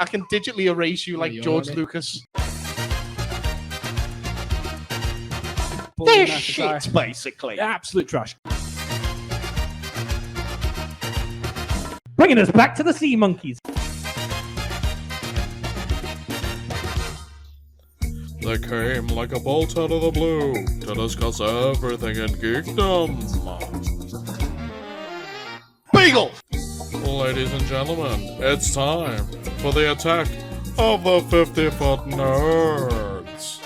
I can digitally erase you like George Lucas. This shit, basically. Absolute trash. Bringing us back to the sea monkeys. They came like a bolt out of the blue to discuss everything in geekdom. Bagel! Ladies and gentlemen, it's time for the attack of the 50-foot nerds.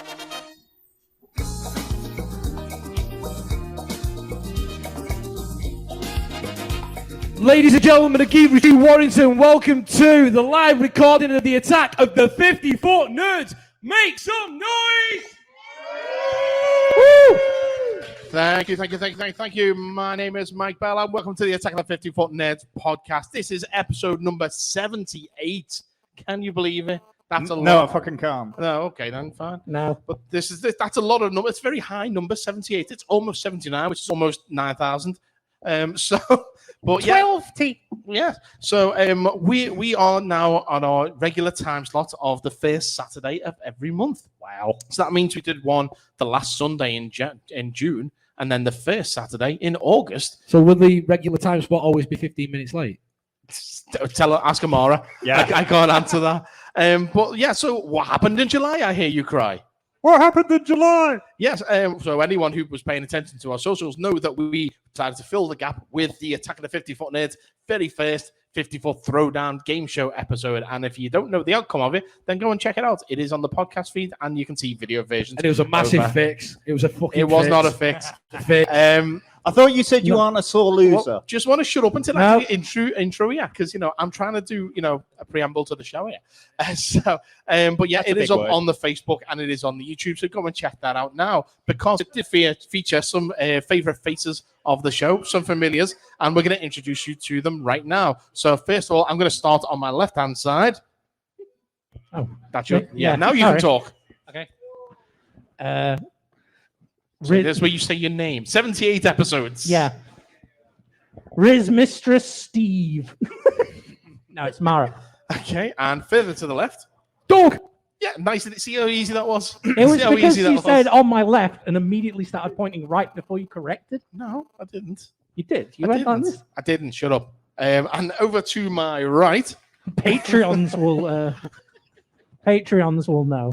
Ladies and gentlemen of Geek Review Warrington, welcome to the live recording of the attack of the 50-foot nerds. Make some noise! Woo! Thank you. My name is Mike Bell, and welcome to the Attack of the 50-Foot Nerds podcast. This is episode number 78. Can you believe it? That's a lot. No, I fucking can't. No, okay, then fine. No. But that's a lot of numbers. It's a very high number, 78. It's almost 79, which is almost 9,000. But 12 yeah. So we are now on our regular time slot of the first Saturday of every month. Wow. So that means we did one the last Sunday in June, and then the first Saturday in August. So will the regular time spot always be 15 minutes late? Ask Amara. Yeah. I can't answer that. But yeah, so what happened in July, I hear you cry? What happened in July? Yes, so anyone who was paying attention to our socials know that we decided to fill the gap with the Attack of the 50-Foot Nerds very first 50-foot throwdown game show episode. And if you don't know the outcome of it, then go and check it out. It is on the podcast feed, and you can see video versions. And it was a massive fix. It was a fucking It was fix. not a fix. I thought you said you aren't a sore loser. Well, just want to shut up until I intro, yeah, because I'm trying to do a preamble to the show here. But yeah, it is up on the Facebook and it is on the YouTube. So go and check that out now, because it did feature some favorite faces of the show, some familiars, and we're going to introduce you to them right now. So first of all, I'm going to start on my left-hand side. Oh, that's you. Yeah. Now you can talk. Okay. So this is where you say your name. 78 episodes. Yeah. Riz Mistress Steve. No, it's Mara. Okay, and further to the left. Dog. Yeah, nice. See how easy that was? It was because you said on my left and immediately started pointing right before you corrected. No, I didn't. You did. You went on this. I didn't. Shut up. And over to my right. Patreons will know.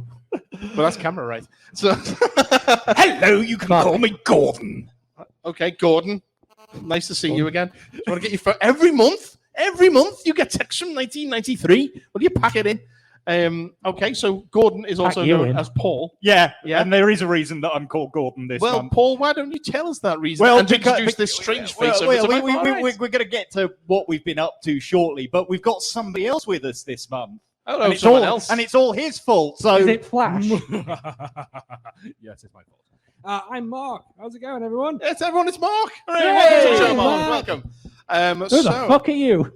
Well, that's camera right. So, hello, you can call me Gordon. Okay, Gordon. Nice to see you again. Do you want to get your every month? Every month you get texts from 1993. Will you pack it in? Okay, so Gordon is also known as Paul. Yeah, and there is a reason that I'm called Gordon this month. Well, Paul, why don't you tell us that reason? Well, and introduce this strange face. We're going to get to what we've been up to shortly, but we've got somebody else with us this month. Oh, and it's all his fault. So is it Flash? Yes, it's my fault. I'm Mark. How's it going, everyone? It's everyone. It's Mark. Hey, welcome. Who the fuck are you?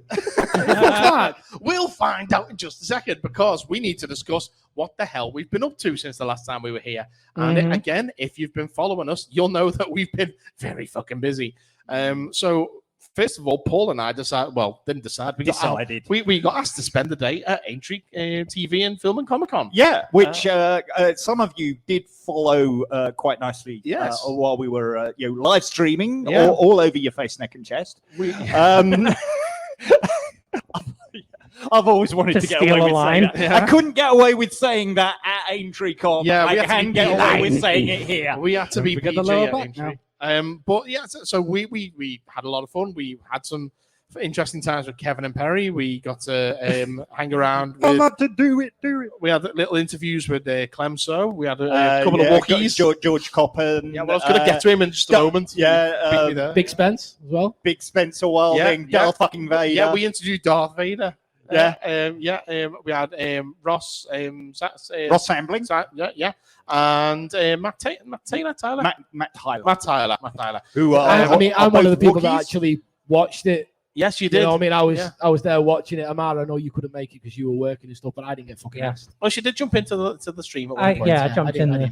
We'll find out in just a second, because we need to discuss what the hell we've been up to since the last time we were here. And again, if you've been following us, you'll know that we've been very fucking busy. So first of all, Paul and I didn't decide. We got asked to spend the day at Aintree TV and Film and Comic Con. Yeah, which some of you did follow quite nicely. Yes. While we were live streaming all over your face, neck, and chest. I've always wanted to get away with saying that. Yeah. I couldn't get away with saying that at Aintree Con. Yeah, I can get away with saying it here. We had to be PG the at Aintree. But yeah, so we had a lot of fun. We had some interesting times with Kevin and Perry. We got to hang around. I'm about to do it. We had little interviews with Clemso. We had a couple of walkies. George Coppen. Yeah, well, I was going to get to him in just a moment. Yeah, Big Spence as well. Big Spencer Wilding. Darth fucking Vader. Yeah, we interviewed Darth Vader. We had Ross. Ross Ambling. And Matt Tyler. Matt Tyler. Who I'm one of the people that actually watched it. Yes, you did. You know, I mean, I was there watching it. Amara, I know you couldn't make it because you were working and stuff, but I didn't get fucking asked. Well, she did jump into the stream at one point. I jumped in there.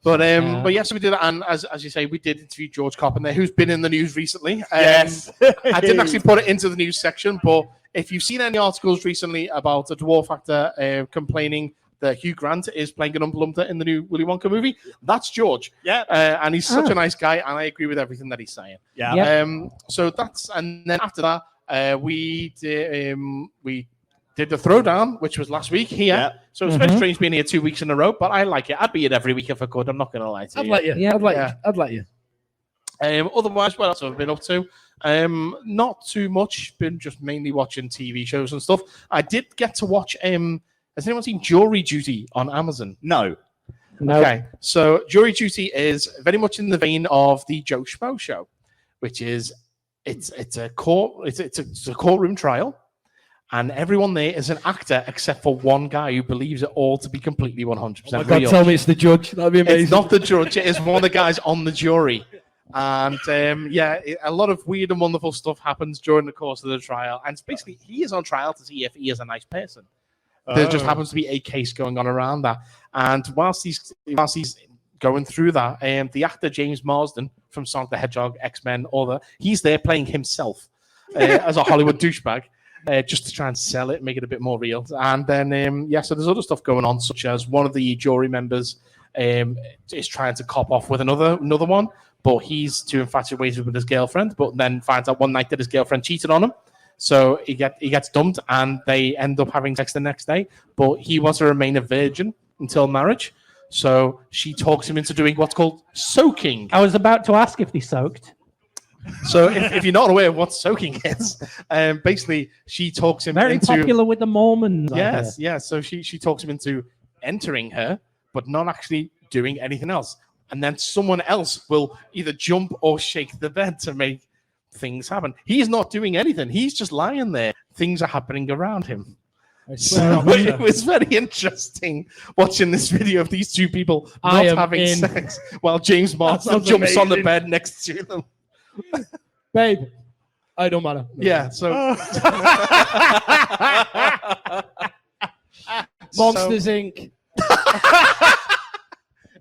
But yes, we did that, and as you say, we did interview George Coppen there, who's been in the news recently. Yes, I didn't actually put it into the news section, but if you've seen any articles recently about a dwarf actor complaining that Hugh Grant is playing an Oompa Loompa in the new Willy Wonka movie, that's George. Yeah. And he's such a nice guy, and I agree with everything that he's saying. Yeah. Yep. So that's, and then after that, we did the throwdown, which was last week here. Yeah. So it's very strange being here 2 weeks in a row, but I like it. I'd be here every week if I could. I'm not going to lie to you. I'd let you. Otherwise, what else have I been up to? Not too much. Been just mainly watching TV shows and stuff. I did get to watch. Has anyone seen Jury Duty on Amazon? No. Okay, so Jury Duty is very much in the vein of the Joe Schmo show, which is it's a courtroom trial, and everyone there is an actor except for one guy who believes it all to be completely 100% God, real. tell me it's the judge. That'd be amazing. It's not the judge. It is one of the guys on the jury. And a lot of weird and wonderful stuff happens during the course of the trial. And basically, he is on trial to see if he is a nice person. There just happens to be a case going on around that. And whilst he's going through that, the actor James Marsden from Sonic the Hedgehog, X-Men, he's there playing himself as a Hollywood douchebag, just to try and sell it, make it a bit more real. And then, so there's other stuff going on, such as one of the jury members is trying to cop off with another one, but he's too infatuated with his girlfriend, but then finds out one night that his girlfriend cheated on him. So he gets dumped, and they end up having sex the next day. But he wants to remain a virgin until marriage. So she talks him into doing what's called soaking. I was about to ask if they soaked. So if you're not aware of what soaking is, basically she talks him Very into... popular with the Mormons. Yes, yeah. So she talks him into entering her, but not actually doing anything else. And then someone else will either jump or shake the bed to make things happen. He's not doing anything. He's just lying there. Things are happening around him. So it was very interesting watching this video of these two people not having sex while James Marsden jumps on the bed next to them. Babe, I don't matter. Yeah, so... Monsters, Inc.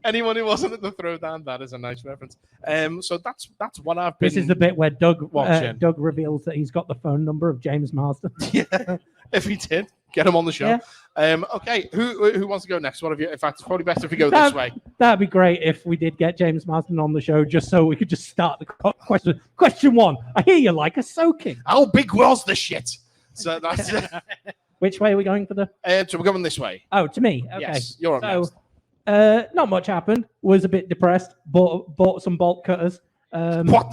Anyone who wasn't at the throwdown, that is a nice reference. So that's what I've been. This is the bit where Doug reveals that he's got the phone number of James Marsden. Yeah, if he did, get him on the show. Yeah. Okay, who wants to go next? One of you. In fact, it's probably best if we go this way. That'd be great if we did get James Marsden on the show, just so we could just start the question. Question one: I hear you like a soaking. How big was the shit? So that's. Which way are we going for the? So we're going this way. Oh, to me. Okay. Yes, you're on next. Not much happened. Was a bit depressed. Bought some bolt cutters. What?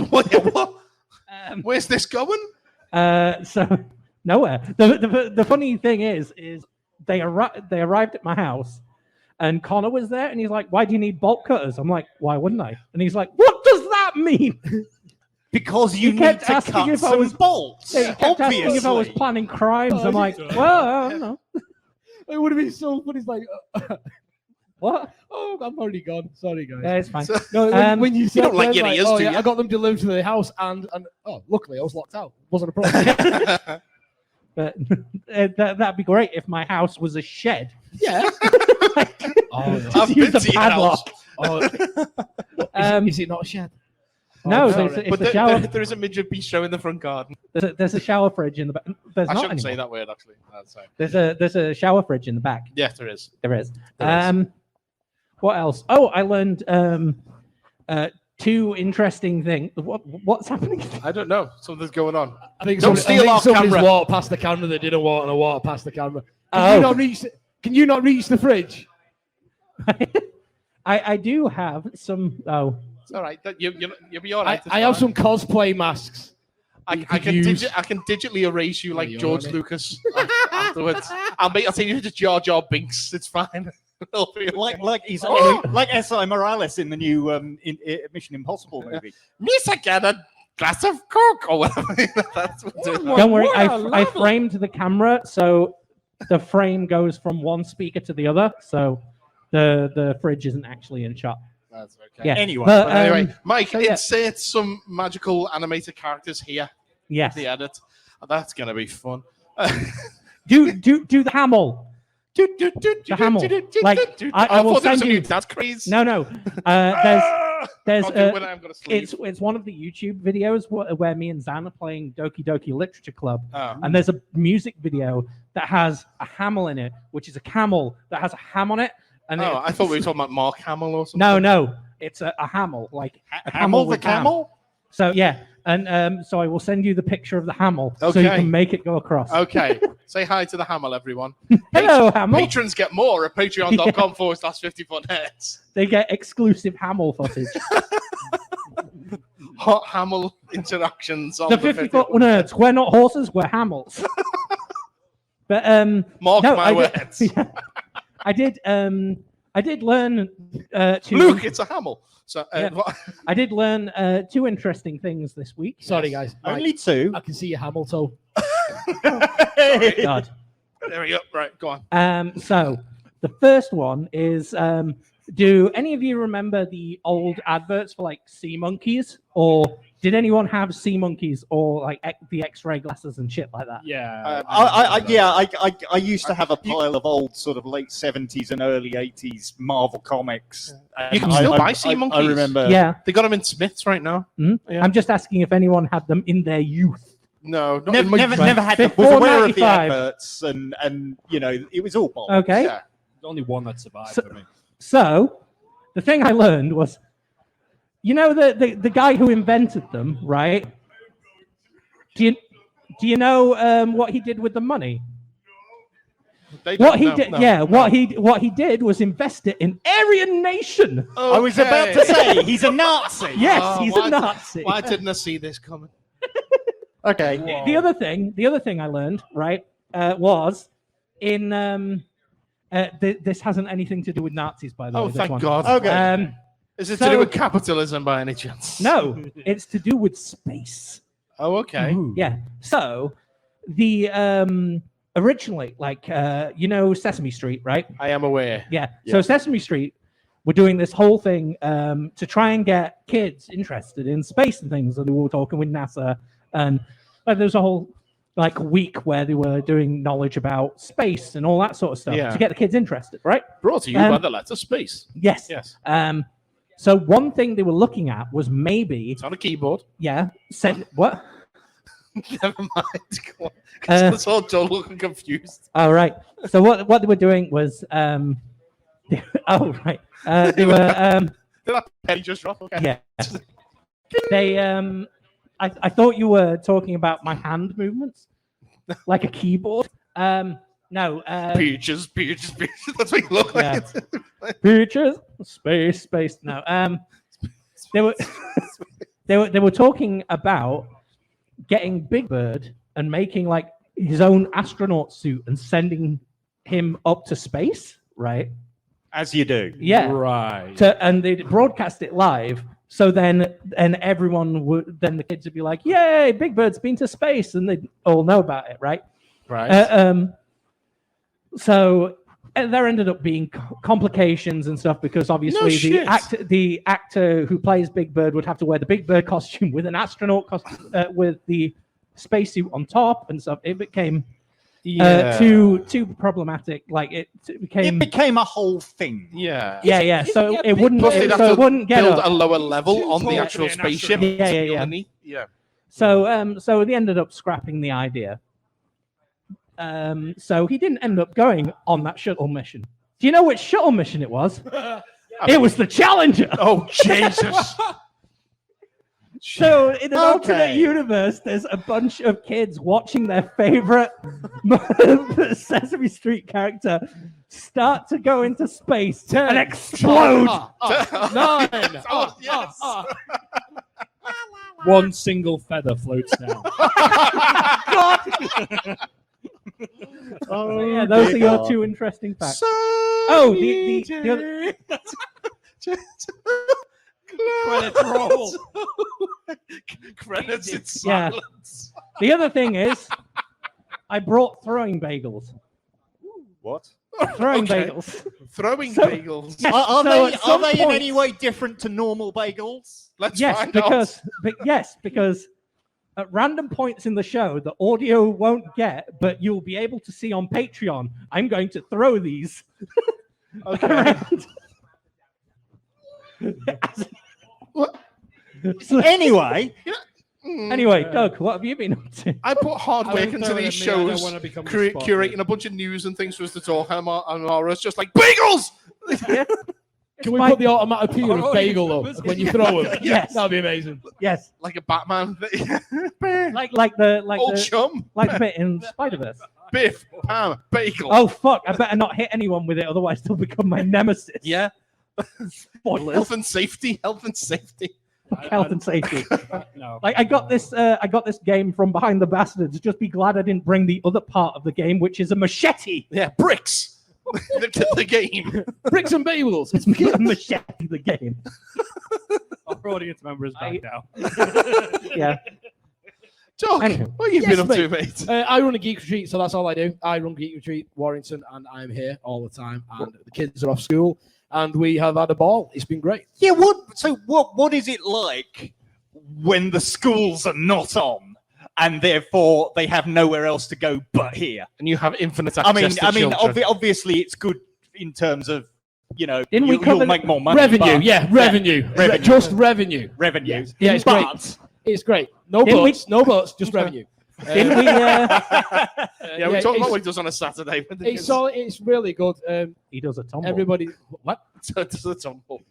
Where's this going? So nowhere. The funny thing is they arrived at my house, and Connor was there, and he's like, "Why do you need bolt cutters?" I'm like, "Why wouldn't I?" And he's like, "What does that mean?" Because you need to cut some bolts. He kept asking if I was planning crimes. I'm like, well, I don't know. It would have been so funny. It's like. What? Oh, I'm already gone. Sorry, guys. Yeah, it's fine. No, when you said you don't like your ears, do you? I got them delivered to the house, and luckily I was locked out. Wasn't a problem. But that'd be great if my house was a shed. Yeah. I've been to your house. Is it not a shed? No, it's a shower. There is a midget bistro in the front garden. There's a shower fridge in the back. I shouldn't say that word, actually. There's a shower fridge in the back. Yes, there is. There is. What else? Oh, I learned two interesting things. What's happening? I don't know. Something's going on. I think don't steal our camera. Walked past the camera that didn't want to walk past the camera. Can you not reach the fridge? I do have some. Oh, it's all right. You'll be all right. I have some cosplay masks. I can digitally erase you like George Lucas afterwards. I'll take you to Jar Jar Binks. It's fine. like S.I. Morales in the new Mission Impossible movie. Miss, I get a glass of Coke or whatever. Don't worry, I framed the camera so the frame goes from one speaker to the other, so the fridge isn't actually in shot. That's okay. Yeah. Anyway, Mike, insert some magical animated characters here. Yes. The edit. That's gonna be fun. Do the Hamill. The Hamill. Like I will send you. That's crazy. No. There's I'll do it when I'm gonna sleep. it's one of the YouTube videos where me and Zan are playing Doki Doki Literature Club, Oh. and there's a music video that has a hamel in it, which is a camel that has a ham on it. And I thought we were talking about Mark Hamill or something. No, it's a hamel, like a Hamel the with ham. camel? So yeah, and so I will send you the picture of the hamel so you Okay. can make it go across. Okay. Say hi to the Hamill, everyone. Hello, hamel. Patrons get more at patreon.com/50footnerds. They get exclusive hamel footage. Hot Hamill interactions on The 50-foot nerds. We're not horses. We're hamels. But Mark no, my words. Yeah, I did learn to Luke, it's a Hamill. So Yeah. I did learn 2 interesting things this week. Sorry, guys. Only 2. I can see your Hamilton. God. There we go. Right, go on. So the first one is do any of you remember the old adverts for like sea monkeys, or did anyone have sea monkeys or like the X-ray glasses and shit like that? Yeah. I used to have a pile of old sort of late 70s and early 80s Marvel comics. You can still buy sea monkeys. I remember. Yeah. They got them in Smiths right now. Yeah. I'm just asking if anyone had them in their youth. No, not in my Never had them. Before Was aware of the 95. adverts and you know it was all bold. Okay. Yeah. There's only one that survived So- for me. So the thing I learned was, you know, the guy who invented them, right? Do you know what he did with the money? They What don't he know, did, no. yeah, what he did was invest it in Aryan Nation. I was about to say he's a Nazi. Yes, Oh, he's why- a Nazi. Why didn't I see this coming? Okay. The other thing I learned, right, was in this hasn't anything to do with Nazis, by the way. Oh, this thank one. God. Okay. Is it so- to do with capitalism by any chance? No, it's to do with space. Oh, okay. Yeah. So the originally, like you know, Sesame Street, right? I am aware. Yeah. So Sesame Street were doing this whole thing to try and get kids interested in space and things. And they were talking with NASA, and there was a whole like week where they were doing knowledge about space and all that sort of stuff Yeah. to get the kids interested, right? Brought to you by the letter space. Yes. Yes. So one thing they were looking at was maybe, It's on a keyboard. said what? Never mind. Go on. 'Cause I saw Joel looking confused. All right. So what they were doing was, they were. Did that penny just drop? Okay. Yeah. They I thought you were talking about my hand movements, like a keyboard. No. Peaches. That's what you look like. Peaches, space. No. They were talking about getting Big Bird and making like his own astronaut suit and sending him up to space, right? As you do. Yeah. Right. And they'd broadcast it live. So then everyone would, then the kids would be like, yay, Big Bird's been to space. And they'd all know about it, right? Right. So there ended up being complications and stuff because obviously the actor who plays Big Bird would have to wear the Big Bird costume with an astronaut costume with the spacesuit on top and stuff. It became too problematic. Like it became a whole thing. Yeah. Yeah. So it wouldn't. Plus they'd have So to it wouldn't get build up. a lower level on the tall actual to be an spaceship. astronaut. Yeah. So they ended up scrapping the idea. So he didn't end up going on that shuttle mission. Do you know which shuttle mission it was? It was the Challenger. Oh, Jesus. So in an alternate universe, there's a bunch of kids watching their favorite Sesame Street character start to go into space and explode. 9. Yes. One single feather floats down. So, yeah, those are your 2 interesting facts. The other, Credits roll. Credits in Yeah. silence. the other thing is, I brought throwing bagels. What? Throwing Okay. bagels. Throwing So- bagels. Yes, Are so they, at some are they in point- any way different to normal bagels? Let's Yes, find because out. because at random points in the show, the audio won't get, but you'll be able to see on Patreon. I'm going to throw these Okay. around. Anyway. Anyway, Doug, what have you been up to? I put hard work into these shows, curating curating a bunch of news and things for us to talk. And Amara's just like, bagels! Can we put the onomatopoeia of bagel up when you throw them? Yes. That'd be amazing. Yes. Like a Batman. like the Old chum. like the bit in Spider-Verse. Biff, Pam, bagel. Oh fuck! I better not hit anyone with it, otherwise they'll become my nemesis. Yeah. Spoilers. Health and safety. Health and safety. Health and safety. No. Like I got this game from Behind the Bastards. Just be glad I didn't bring the other part of the game, which is a machete. Yeah, bricks. the game. Bricks and bagels. It's a machete. The game. Our audience members back now. Yeah. Doug, Anyway. what have you been up to, mate? I run a geek retreat, so that's all I do. I run Geek Retreat Warrington, and I'm here all the time. And the kids are off school, and we have had a ball. It's been great. Yeah, what is it like when the schools are not on and therefore they have nowhere else to go but here? And you have infinite access to children. Obviously it's good in terms of, Didn't we you'll cover make more money. Revenue, but- yeah, revenue. Revenue. Just revenue. Revenue. Yeah, it's but, great. It's great. No Didn't we- buts, no buts, just revenue. Didn't we? Yeah, we talk about it's- what he does on a Saturday. It's really good. He does a tumble. Everybody, what? Does a tumble.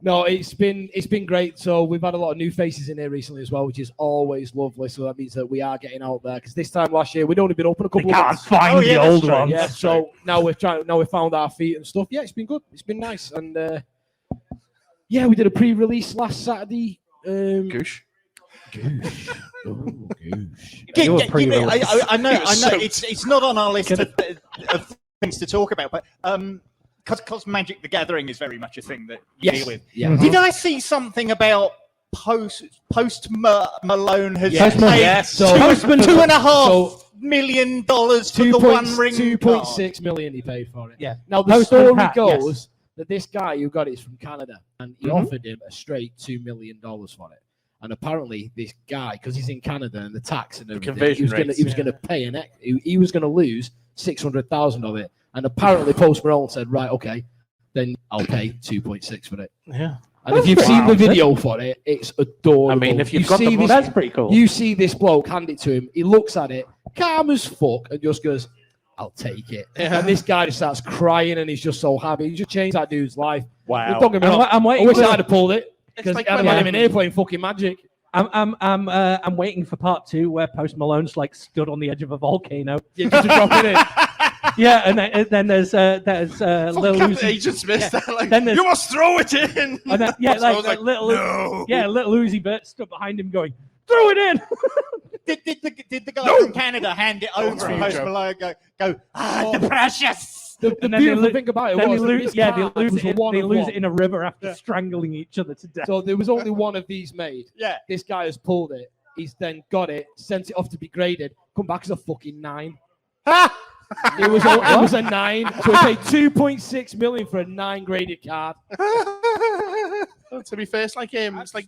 No, it's been great. So we've had a lot of new faces in here recently as well, which is always lovely. So that means that we are getting out there. Because this time last year we'd only been open a They couple of can't months. find the that's old true. ones. Yeah, so now we've found our feet and stuff. Yeah, it's been good. It's been nice. And yeah, we did a pre-release last Saturday. Goosh. Oh, goosh. You were pre-release. I know. soaked. It's not on our list of things to talk about, but because Magic the Gathering is very much a thing that you deal with. Yeah. Did I see something about Post Malone has Yes. paid Yes. So- $2.5 million for the One Ring 2.6 million he paid for it. Yeah. Now the Postman story hat, goes yes. that this guy who got it is from Canada, and he offered him a straight $2 million for it. And apparently, this guy, because he's in Canada and the tax and everything, conversion rates, he was going to pay he was going to lose 600,000 of it. And apparently, Post Malone said, "Right, okay, then I'll pay 2.6 for it." Yeah. And if you've seen the video for it, it's adorable. I mean, if you've got see the this, That's pretty cool. you see this bloke hand it to him. He looks at it, calm as fuck, and just goes, "I'll take it." Yeah. And this guy just starts crying, and he's just so happy. He just changed that dude's life. Wow. Don't get me wrong. I'm I waiting. wish for- I'd have pulled it because like I'd have when, had him in here playing fucking Magic. I'm waiting for part 2 where Post Malone's like stood on the edge of a volcano. Yeah, just to drop it in. Yeah, and then there's Lil Captain Uzi. Agent Smith. Like, Then there's- you must throw it in. And then, yeah, So I like, was like little no. little Uzi Bert stood behind him going, "Throw it in." Did the guy No. from Canada hand it over for and you, Post Joe. Malone go, Oh. the precious? The And then they beautiful lo- thing about it Then was they that lose, this yeah, they card lose was it. a one They of lose one. it in a river after strangling each other to death. So there was only one of these made. Yeah. This guy has pulled it. He's then got it, sent it off to be graded, come back as a fucking 9. It was a 9. So he paid 2.6 million for a 9 graded card. To be fair, it's like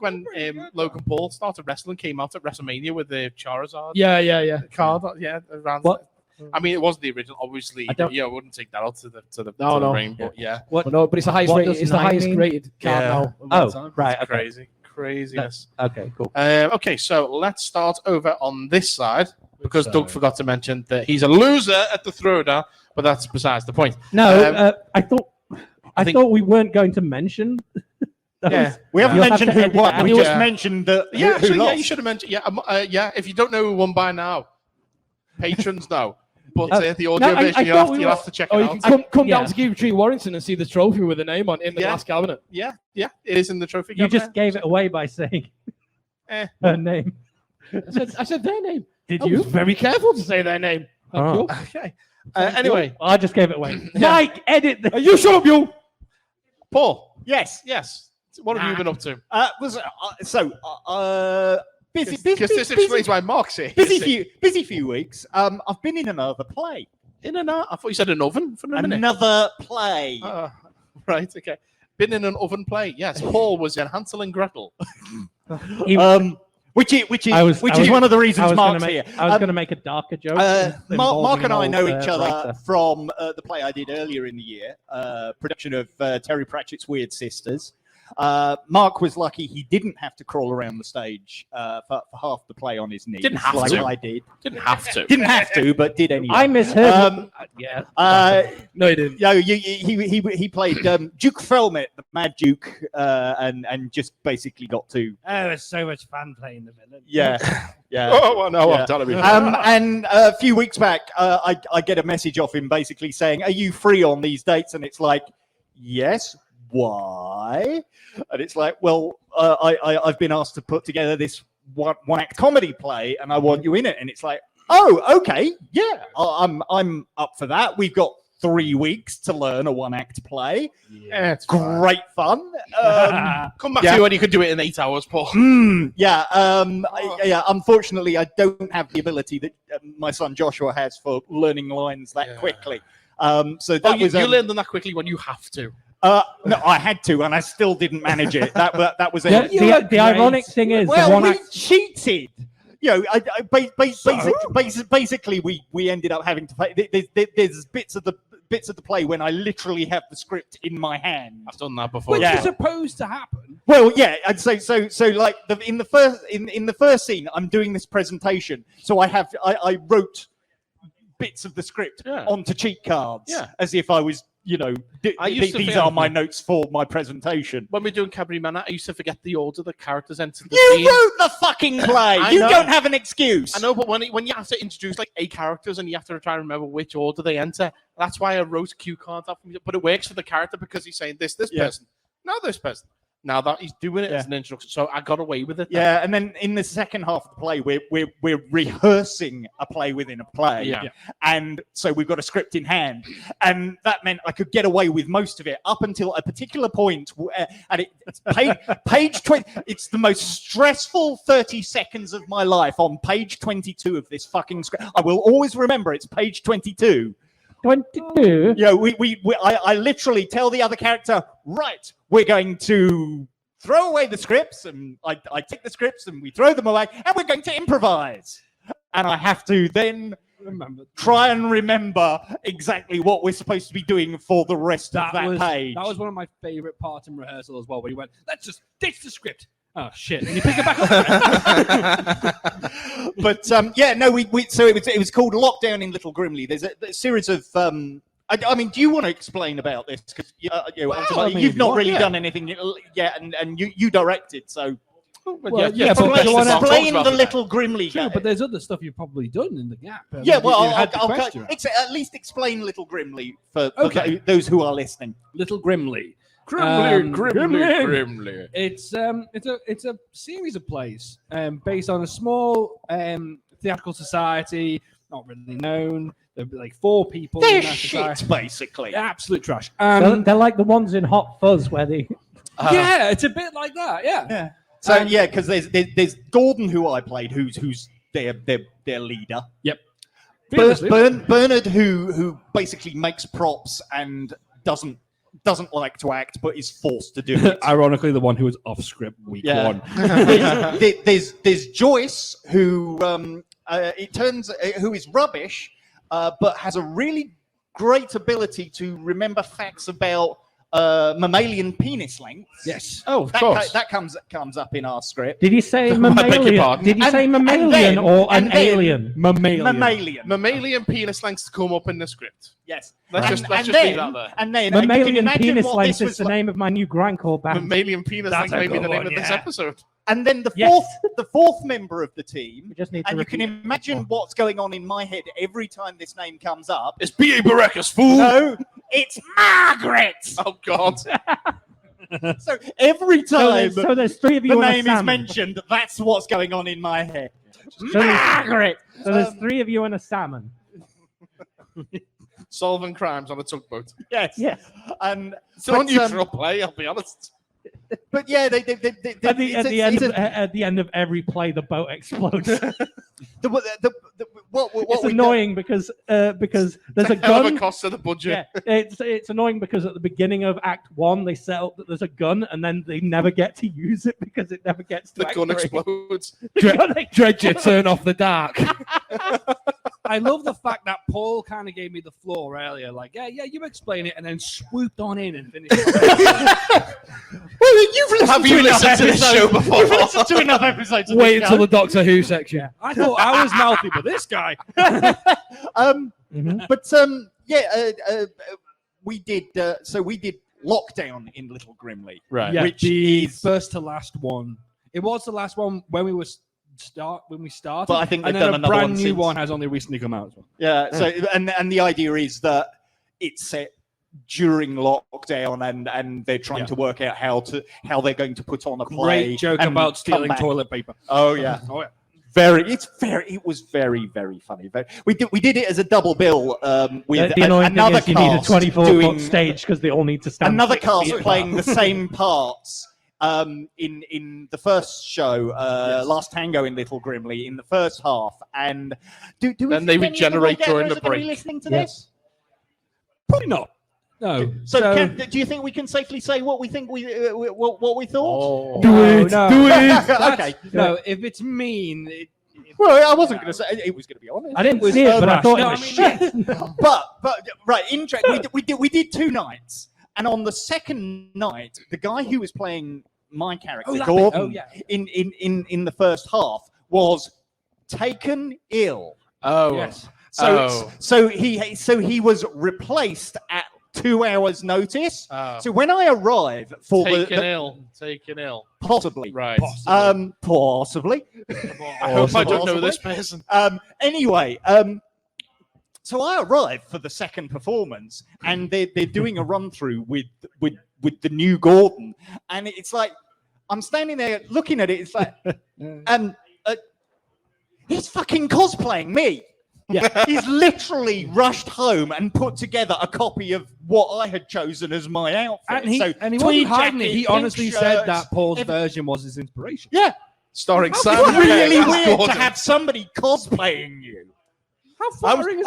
when Logan Paul started wrestling, came out at WrestleMania with the Charizard Yeah. card. Yeah, around. What? I mean, it wasn't the original, obviously. I don't- Yeah, I wouldn't take that out to the No. ring, but yeah, What? But no, but it's the highest What rated. does It's the 9 highest mean? rated card Yeah. now. of all Oh, time. right. Okay. crazy, craziness. Okay. Cool. Okay, so let's start over on this side because Doug forgot to mention that he's a loser at the throwdown, but that's besides the point. No, I thought think- we weren't going to mention. those. Yeah. We haven't You'll have mentioned to who edit won. that We out. just Yeah. mentioned that Yeah, who actually, lost. you should have mentioned. Yeah. If you don't know who won by now, patrons know. But the audio no, I version, you'll thought we you'll were- have to check Oh, it you out. can come yeah. down to Geek Retreat Warrington and see the trophy with the name on in the Yeah. glass cabinet. Yeah, it is in the trophy. You cabinet. just gave it away by saying Eh. her name. I said their name. Did I you? was very careful to say their name. Thank Oh. you. Okay. Anyway, I just gave it away. Mike, edit this. You shut up, you. Paul. Yes. Yes. What have you been up to? Busy Because this explains why Mark's here. busy few weeks. I've been in another play. In and out. I thought you said an oven for a minute. Another play. Right. Okay. Been in an oven play. Yes. Paul was in Hansel and Gretel. He- Which is I was one of the reasons Mark's here. I was going to make a darker joke. Mark and I know each other writer. from the play I did earlier in the year, production of Terry Pratchett's Weird Sisters. Mark was lucky he didn't have to crawl around the stage for half the play on his knees. Didn't have like to. I did. Didn't have to. Didn't have to, but did anyway. I misheard. Yeah. No, you didn't. Yeah, he played Duke Felmet, the Mad Duke, and just basically got to. Oh, it's so much fun playing the villain. Yeah, yeah. Oh, well, no, Yeah. I'm telling you. And a few weeks back, I get a message off him basically saying, "Are you free on these dates?" And it's like, "Yes." Why? And it's like, well, I've been asked to put together this one-act comedy play, and I want you in it. And it's like, oh, okay, yeah, I'm up for that. We've got 3 weeks to learn a one-act play. Yeah, it's Great fun. Come back to you when you can do it in 8 hours, Paul. Yeah. Unfortunately, I don't have the ability that my son Joshua has for learning lines that quickly. So that was you learned them that quickly when you have to. No, I had to, and I still didn't manage it. That was The, it. the ironic thing is, Well, the we cheated. You know, basically, we ended up having to play. There's bits of the play when I literally have the script in my hand. I've done that before. Which Yeah. is supposed to happen. Well, yeah, and so like in the first scene, I'm doing this presentation, so I wrote bits of the script onto cheat cards, as if I was. You know, these are my notes for my presentation. When we're doing Cabaret Man, I used to forget the order the characters entered the You scene. wrote the fucking play. You know. don't have an excuse. I know, but when you have to introduce like 8 characters and you have to try and remember which order they enter, that's why I wrote cue cards up. But it works for the character because he's saying this person, now this person. Now that he's doing it as an introduction, so I got away with it. Yeah, and then in the second half of the play, we're rehearsing a play within a play, and so we've got a script in hand, and that meant I could get away with most of it up until a particular point, and it's page 20. It's the most stressful 30 seconds of my life on page 22 of this fucking script. I will always remember it's page 22. 22. Yeah, I literally tell the other character, right, we're going to throw away the scripts, and I take the scripts and we throw them away, and we're going to improvise. And I have to then try and remember exactly what we're supposed to be doing for the rest of that page. That was one of my favorite parts in rehearsal as well, where he went, let's just ditch the script. Oh shit! And you pick it back up. But so it was called Lockdown in Little Grimley. There's a series of. I mean, do you want to explain about this? Because you've not really done anything yet, and you directed, so. Explain the Little Grimley. True, but there's other stuff you've probably done in the gap. I'll at least explain Little Grimley for those who are listening. Little Grimley. Grimly. It's a series of plays based on a small theatrical society, not really known. They're like 4 people. They're in that shit, society. basically. Absolute trash. They're like the ones in Hot Fuzz where they. Yeah, it's a bit like that. Yeah. So because there's Gordon, who I played, who's their leader. Yep. Bernard, who basically makes props and doesn't like to act, but is forced to do it. Ironically, the one who was off script week 1. There's Joyce, who who is rubbish, but has a really great ability to remember facts about mammalian penis lengths. Yes. Oh, of course. That comes up in our script. Did you say mammalian? Did you say mammalian or an alien? Mammalian. Mammalian penis lengths come up in the script. Yes. Let's just leave that there. And then Mammalian penis length is the name of my new grindcore band. Mammalian penis length may be the name of this episode. And then the fourth member of the team, We just need to and you can repeat imagine what's going on in my head every time this name comes up. It's B.A. Baracus, fool! No, it's Margaret! Oh, God. So every time So there's 3 of you the and a name is salmon. mentioned, that's what's going on in my head. So Margaret! there's 3 of you and a salmon. Solving crimes on a tugboat. Yes. Yes. And It's an unusual play, I'll be honest. but yeah, they At the end of every play, the boat explodes. It's annoying because there's a hell of gun. a cost to the budget. Yeah, it's annoying because at the beginning of Act 1 they set up that there's a gun and then they never get to use it because it never gets to The Act gun 3. explodes. Dredger, turn off the dark. I love the fact that Paul kind of gave me the floor earlier. Like, yeah, you explain it, and then swooped on in and finished. Have you listened to this show before? You've listened to enough episodes. Of Wait this until the Doctor Who section. I thought I was mouthy, but this guy. We did. So we did Lockdown in Little Grimley, Right. Yeah, which the is. first to last one. It was the last one when we started. But I think and they've then done a another brand one new since. one has only recently come out as well. Yeah. So and the idea is that it's set during lockdown, and they're trying to work out how they're going to put on a play. Great joke and about come stealing back. toilet paper. Oh yeah. Oh yeah. It was very, very funny. We did it as a double bill with The annoying another thing is you need a cast 24-foot stage because they all need to stand. another 6 cast feet playing apart. the same parts in the first show, Last Tango in Little Grimley, in the first half, and do we Then they think any of the regenerate Rock during Gatherers the are gonna be break. listening to Yeah. this? Probably not. No. So, do you think we can safely say what we think what we thought? Oh. Do it. no. Do it. Okay. No, if it's mean, Well, I wasn't going to say it was going to be honest. I didn't see it, but I thought No, it was I mean, shit. But right, we did 2 nights, and on the second night, the guy who was playing my character Gordon in the first half was taken ill. Oh. Yes. So he was replaced at 2 hours' notice. Oh. So when I arrive for Taken ill. possibly Right. possibly. I hope I don't know this person. Anyway, so I arrived for the second performance, and they're doing a run through with the new Gordon, and it's like I'm standing there looking at it. It's like, he's fucking cosplaying me. Yeah, he's literally rushed home and put together a copy of what I had chosen as my outfit. And he tweed wasn't hiding it. jacket, He pink honestly said shirt, that Paul's version was his inspiration. Yeah, Starring it's Sam. really As weird to Gordon. have somebody cosplaying you. How flattering is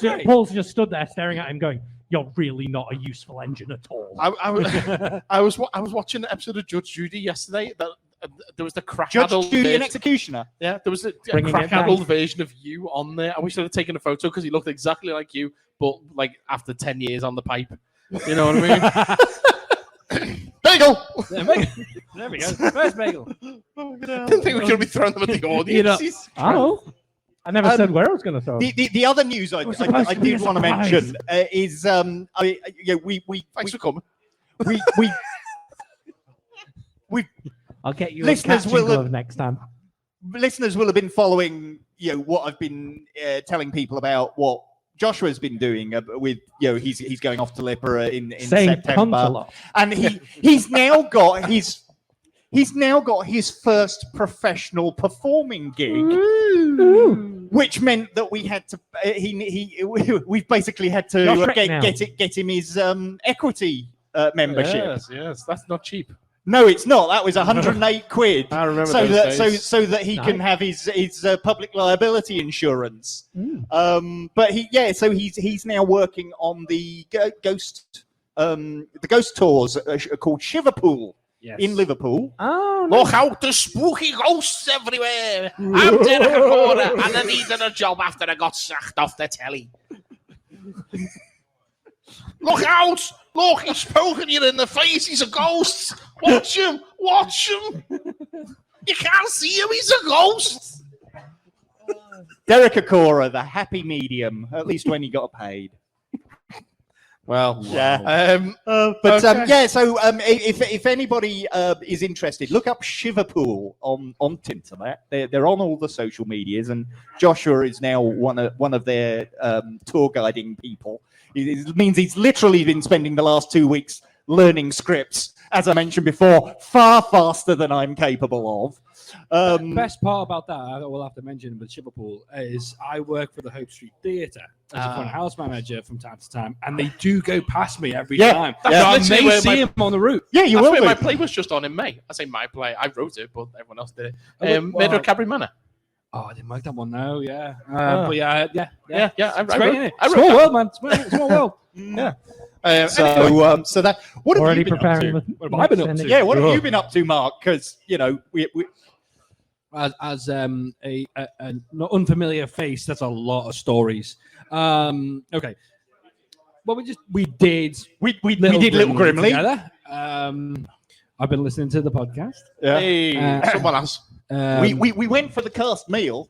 that? Paul's just stood there staring at him, going, "You're really not a useful engine at all." I was watching an episode of Judge Judy yesterday. That there was the crack Judge adult Judy, an version. executioner. Yeah, there was a Bringing crack it back. adult version of you on there. I wish I'd have taken a photo because he looked exactly like you, but like after 10 years on the pipe. You know what I mean? Bagel! There we go. First bagel. I didn't think we were going to be throwing them at the audience. You know- He's- Oh, I never said where I was going to throw. The other news I supposed to be did a want to surprise. mention is Thanks for coming. we I'll get you Listeners a will catching have- glove next time. listeners will have been following what I've been telling people about what Joshua's been doing with he's going off to Lipper in Saying cunt a September, lot. and he's now got his first professional performing gig, which meant that we had to we've basically had to You're Shrek now. get him his equity membership. Yes, that's not cheap. No, it's not. That was 108 quid. I remember so those that days. so that he can have his public liability insurance. But he's now working on the ghost tours called Shiverpool in Liverpool. Oh, Look out, there's spooky ghosts everywhere. I'm Derek Amara, and I needed a job after I got sacked off the telly. Look out! Look, he's poking you in the face. He's a ghost. Watch him. Watch him. You can't see him. He's a ghost. Derek Acora, the happy medium, at least when he got paid. Well, yeah. So if anybody is interested, look up Shiverpool on Tinternet. They're on all the social medias, and Joshua is now one of their tour guiding people. It means he's literally been spending the last 2 weeks learning scripts, as I mentioned before, far faster than I'm capable of. Best part about that, I will have to mention with Shiverpool, is I work for the Hope Street Theatre as a front house manager from time to time, and they do go past me every time. That's So I literally may where see him on the route. Yeah, you That's will where do. my play was just on in May. I say my play. I wrote it, but everyone else did it. Oh, Murder at Cadbury Manor. Oh, I didn't like that one. No, yeah. But yeah. It's great, isn't it? Small world, man. Small world. Yeah. So that what have Already you been preparing. up to? What have I been up to? Yeah, what have you been up to, Mark? Because we As a not unfamiliar face, that's a lot of stories. Okay. Well, we did Little Grimly together. I've been listening to the podcast. Yeah. Hey, someone else. We went for the cast meal.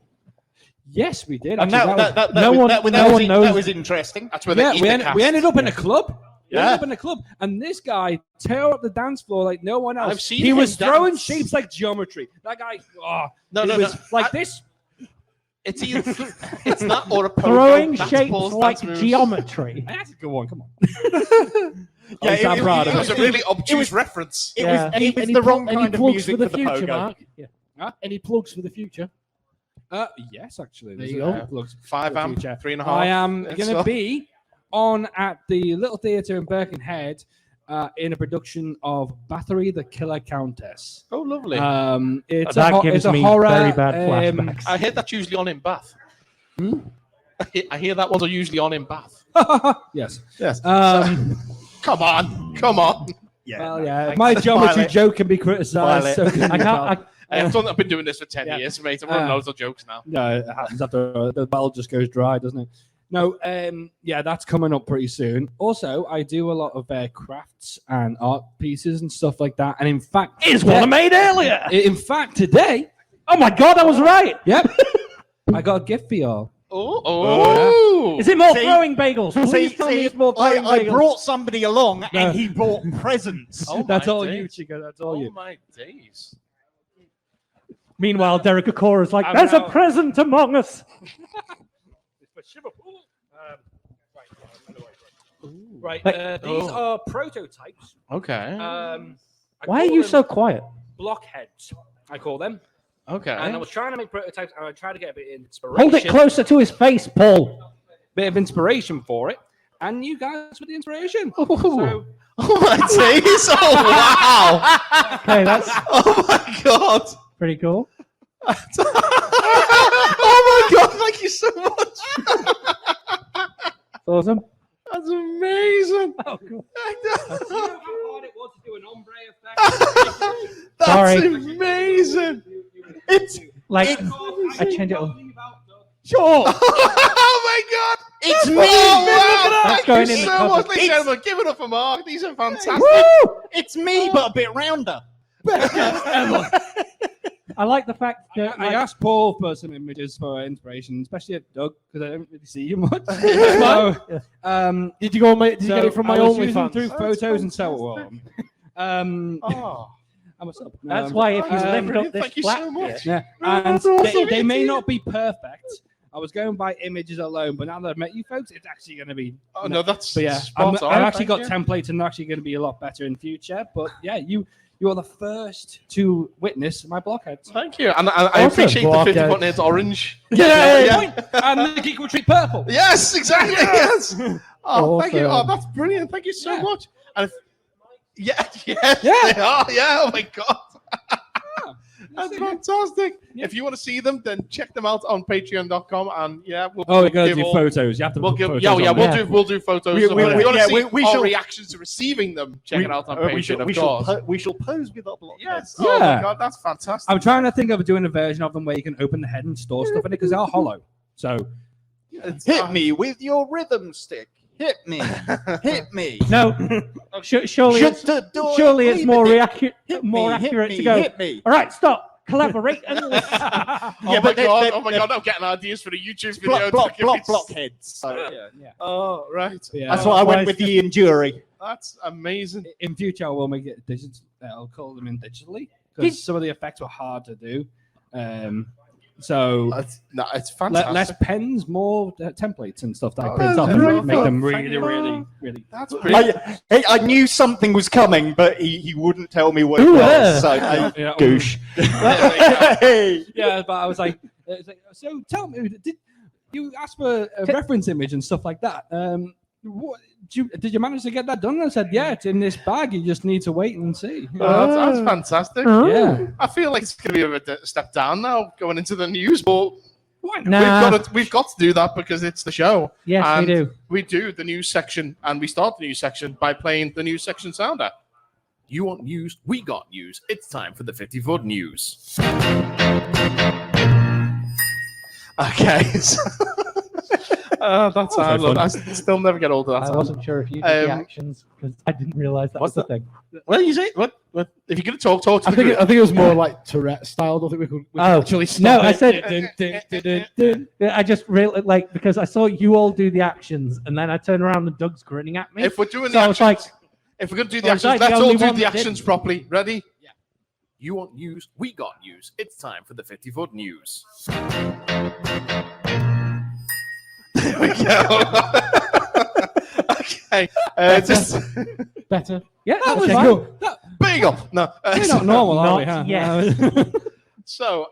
Yes, we did. And Actually, that was interesting. That's where they eat the cast. we ended up in a club. We Yeah. ended up in a club, and this guy tore up the dance floor like no one else. I've seen he him was throwing dance. shapes like geometry. That guy, No, like this. It's either it's that or a pogo. Throwing That's shapes Paul's like dance moves. geometry. That's a good one. Come on. Yeah, I'm proud of It was a really obtuse reference. It was Any the wrong any kind of plugs music for the for future, pogo. Mark? Huh? Any plugs for the future? Yes, actually. There there's you a go. couple of 5 amp, future. 3.5. I am That's going to all. be on at the Little Theatre in Birkenhead in a production of Bathory the Killer Countess. Oh, lovely. It's That gives it's a me horror. very bad flashbacks. I hear that's usually on in Bath. I hear that ones are usually on in Bath. Yes. Yes. Come on. Yeah. Well, yeah. My geometry Violet. joke can be criticised. Violet. So can I you, can't. pal. I've been doing this for 10 years, mate. I'm running loads of jokes now. No, it happens after the bottle just goes dry, doesn't it? No, that's coming up pretty soon. Also, I do a lot of crafts and art pieces and stuff like that. And in fact, Is one I made earlier. in fact, today, Oh my god, I was right. yep, I got a gift for y'all. Oh. Is it more See? throwing bagels? Please tell me it's more throwing I bagels. brought somebody along No. and he brought presents. Oh, That's my all days. you, Chico. That's all Oh, you. my days. Meanwhile, Derek Akora's like, I'm there's now- a present among us. Right, Hey. these are prototypes. Okay. Why are you so quiet? blockheads? I call them. Okay. And I was trying to make prototypes, and I tried to get a bit of inspiration. Hold it closer to his face, Paul. Bit of inspiration for it, and you guys with the inspiration. Ooh. So, Oh, my days. Oh, wow. Okay, that's Oh, my God. pretty cool. Oh, my God. Thank you so much. Awesome. That's amazing. Oh, cool. how hard it was to do an ombre effect. That's Sorry. amazing. It's Like, I changed it all. sure. Oh, my God. It's me. Oh, wow. That's Thank going you in the so cupboard. much, ladies and gentlemen. Give it up for Mark. These are fantastic. Woo! It's me, but a bit rounder. I like the fact that I like, asked Paul for some images for inspiration, especially at Doug, because I don't really see you much. So, Did you go? Did you get it from my I was using OnlyFans? through photos and so on. Oh. I'm a sub. that's why if you lift brilliant. up this Thank you flat so much. Yeah, and they may not be perfect. I was going by images alone, but now that I've met you folks, it's actually going to be. Oh, no, that's But yeah, spot on. I've actually Thank got you. templates and they're actually going to be a lot better in future. But yeah, you are the first to witness my blockheads. Thank you. And I Awesome. appreciate the 50 Blockhead. foot it's orange. Yeah. And the Geek Retreat purple. Yes, exactly. Yes. Oh, thank you. Oh, Awesome. that's brilliant. Thank you so Yeah. much. And yes, they are. Yeah. Oh my God. That's fantastic. If you want to see them, then check them out on patreon.com. And yeah, Oh, we got to give do all- photos. You have to We'll put give, photos yeah, on yeah, there. we'll do photos. We- If you want to yeah, see we our shall- reactions to receiving them, check it out on Patreon, of course. We shall pose with our block. Yes. Oh Yeah. my God, that's fantastic. I'm trying to think of doing a version of them where you can open the head and store stuff in it because they're hollow. So It's- Hit me with your rhythm stick. Hit me. Hit me. no, surely it's, surely it's more accurate to go. Hit me. All right, stop. Collaborate. And Oh Yeah, my but God! they- Oh my they- God! I'm getting ideas for the YouTube video. Blockheads. So, yeah. Oh right. Yeah. that's why I went with the Ian Jury. That's amazing. In future, I will make it digital. I'll call them in digitally because some of the effects were hard to do. So It's fantastic. less pens, more templates and stuff that I Oh, print that's off very and make fun. them Thank you. really. That's brilliant. I knew something was coming, but he wouldn't tell me what it Ooh, was. yeah. So, Yeah. goosh. Yeah, but I was like, so tell me, did you ask for a reference image and stuff like that? What, did you manage to get that done? And I said, yeah, it's in this bag. You just need to wait and see. That's fantastic. Yeah. I feel like it's going to be a step down now going into the news, but we've got to do that because it's the show. Yes, and we do. We do the news section, and we start the news section by playing the news section sounder. You want news? We got news. It's time for the 50-foot news. Okay. That's how I love. I still never get old of that. I wasn't sure if you did the actions because I didn't realize that was the thing. Well, you say what? If you're going to talk to I think it was more like Tourette style. I don't think we could actually stop. No, I said. I just really because I saw you all do the actions, and then I turned around and Doug's grinning at me. If we're doing so the actions, if we're going to do the actions, let's all do the actions properly. Ready? Yeah. You want news? We got news. It's time for the 50-foot news. There we go. Okay. Just better. Yeah, that was cool. Bagel. No. We're not normal, are we? Huh? Yes. So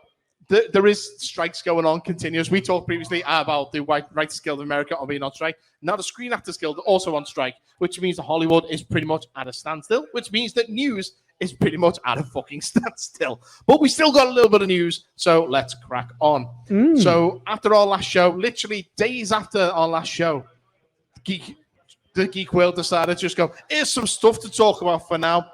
there is strikes going on continuous. We talked previously about the Writers Guild of America being on strike. Now the Screen Actors Guild are also on strike, which means that Hollywood is pretty much at a standstill, which means that news is pretty much at a fucking standstill. But we still got a little bit of news, so let's crack on. So after our last show, literally days after our last show, the Geek World decided to just go, here's some stuff to talk about for now.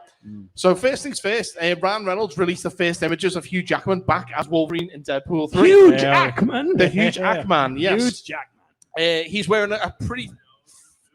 So first things first, Ryan Reynolds released the first images of Hugh Jackman back as Wolverine in Deadpool 3. Hugh Jackman? The Hugh Jackman, yes. Huge Jackman. He's wearing a pretty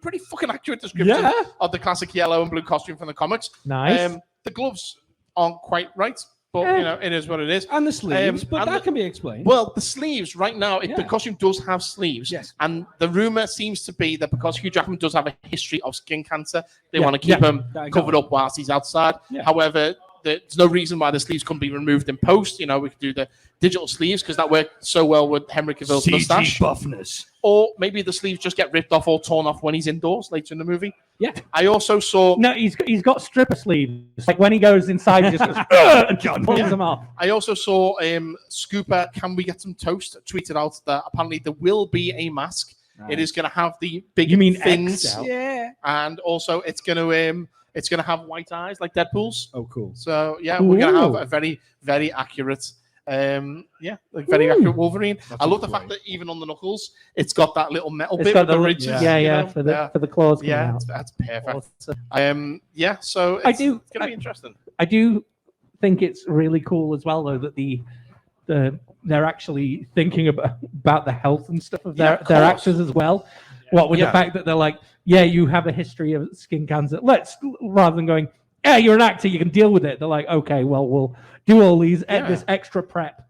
fucking accurate description of the classic yellow and blue costume from the comics. Nice. The gloves aren't quite right, but it is what it is. And the sleeves, but that can be explained. Well, the sleeves right now, the costume does have sleeves. Yes. And the rumor seems to be that because Hugh Jackman does have a history of skin cancer, they want to keep him covered up whilst he's outside. Yeah. However, there's no reason why the sleeves couldn't be removed in post. You know, we could do the digital sleeves because that worked so well with Henry Cavill's mustache. Buffness. Or maybe the sleeves just get ripped off or torn off when he's indoors later in the movie. Yeah. I also saw... No, he's got stripper sleeves. Like when he goes inside, he just goes, and pulls them off. I also saw Scooper, Can We Get Some Toast, tweeted out that apparently there will be a mask. Nice. It is going to have the big fins. Yeah. And also it's going to have white eyes like Deadpool's. Oh, cool. So, yeah, we're going to have a very, very accurate... very accurate Wolverine. I love the fact that even on the knuckles, it's got that little metal bit with the ridges. For the claws. Yeah, that's perfect. Awesome. So it's going to be interesting. I do think it's really cool as well, though, that they're actually thinking about the health and stuff of their actors as well. What with the fact that they're like, you have a history of skin cancer. Rather than going, you're an actor, you can deal with it. They're like, okay, well, we'll do all this extra prep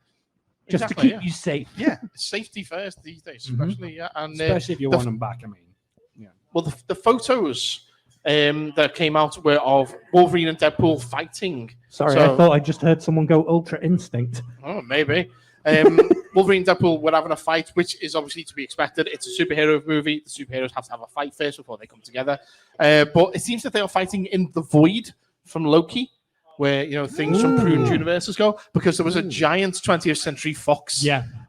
just to keep you safe. Yeah, safety first these days, especially. And especially if you want them back. I mean, well, the photos that came out were of Wolverine and Deadpool fighting. Sorry, I thought I just heard someone go Ultra Instinct. Oh, maybe. Wolverine and Deadpool were having a fight, which is obviously to be expected. It's a superhero movie. The superheroes have to have a fight first before they come together. But it seems that they are fighting in the void from Loki, where things from pruned universes go, because there was a giant 20th Century Fox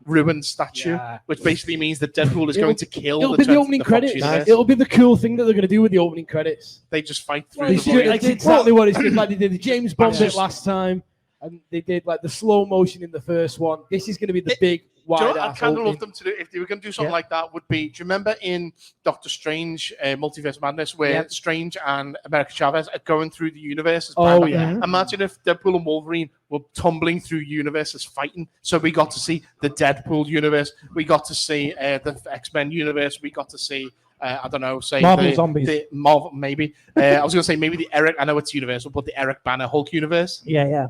ruined statue, which basically means that Deadpool is going to kill. It'll be the opening credits. It'll be the cool thing that they're going to do with the opening credits. They just fight through. The void. Like exactly what it did. Like they did the James Bond bit last time, and they did like the slow motion in the first one. This is going to be the big. I kind of love them to do if they were going to do something like that. Would be, do you remember in Doctor Strange, Multiverse Madness, where Strange and America Chavez are going through the universes? Imagine if Deadpool and Wolverine were tumbling through universes fighting. So we got to see the Deadpool universe, we got to see the X-Men universe, we got to see I don't know, say Marvel Zombies. The Marvel, maybe. I was going to say maybe the Eric. I know it's Universal, but the Eric Banner Hulk universe. Yeah.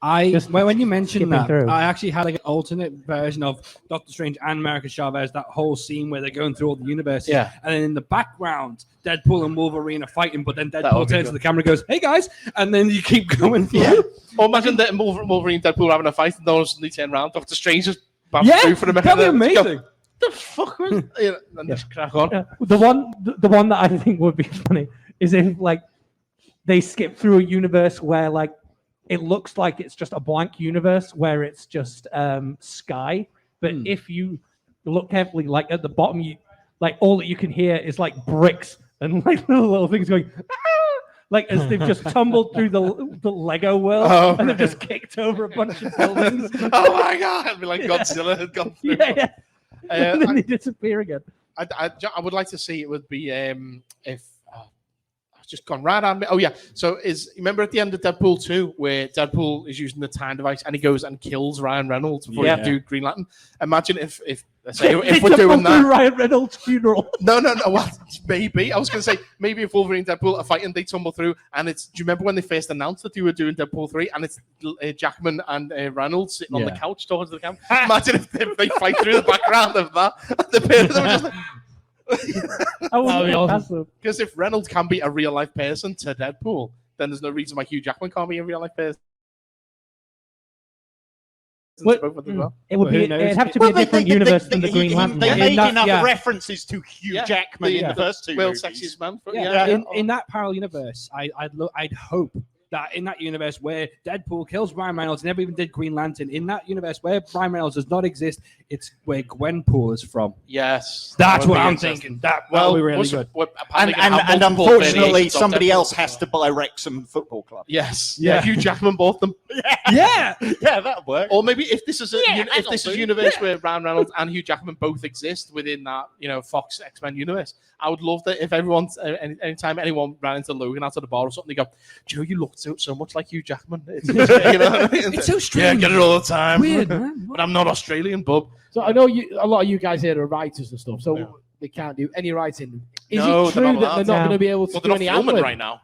When you mentioned that, through. I actually had like an alternate version of Doctor Strange and America Chavez, that whole scene where they're going through all the universes. Yeah. And then in the background, Deadpool and Wolverine are fighting, but then Deadpool turns to the camera and goes, "Hey guys," and then you keep going through. Yeah. Or imagine that Wolverine and Deadpool having a fight and no one suddenly turn around. Doctor Strange just bamps through for a minute. That'd be amazing. The fuck was and just crack on. The one that I think would be funny is if like they skip through a universe where like it looks like it's just a blank universe where it's just sky. But if you look carefully, like at the bottom, like all that you can hear is like bricks and like little things going, like as they've just tumbled through the Lego world and they've just kicked over a bunch of buildings. Oh my god! It'd be like Godzilla had gone through. Yeah. And then they disappear again. I would like to see it would be if I've just gone right on me. Oh yeah. So remember at the end of Deadpool 2 where Deadpool is using the time device and he goes and kills Ryan Reynolds before he do Green Lantern. Imagine if let's say if we're doing that. Ryan Reynolds' funeral. No. Well, maybe I was going to say maybe if Wolverine and Deadpool are fighting, they tumble through, and it's. Do you remember when they first announced that they were doing Deadpool 3, and it's Jackman and Reynolds sitting on the couch talking to the camera? Imagine if they fight through the background of that. The pair of them are just like. Because if Reynolds can be a real life person to Deadpool, then there's no reason why Hugh Jackman can't be a real life person. It would be. It'd have to be a different universe than the Green Lantern. They make enough references to Hugh Jackman in the first two movies. Sexiest man. In that parallel universe, I'd hope that in that universe where Deadpool kills Ryan Reynolds, never even did Green Lantern, in that universe where Ryan Reynolds does not exist, it's where Gwenpool is from. Yes. That's what I'm thinking. That will be really good. And unfortunately, somebody else has to buy Wrexham Football Club. Yes. Yeah. Hugh Jackman bought them. Yeah, that'll work. Or maybe if this is a universe where Ryan Reynolds and Hugh Jackman both exist within that, Fox X-Men universe, I would love that if anytime anyone ran into Logan out of the bar or something, they go, "Joe, you look so much like Hugh Jackman." It's it's so strange. Yeah, I get it all the time. Weird, man. But I'm not Australian, bub. So I know a lot of you guys here are writers and stuff, so they can't do any writing. Is it true that they're not going to be able to do any filming right now?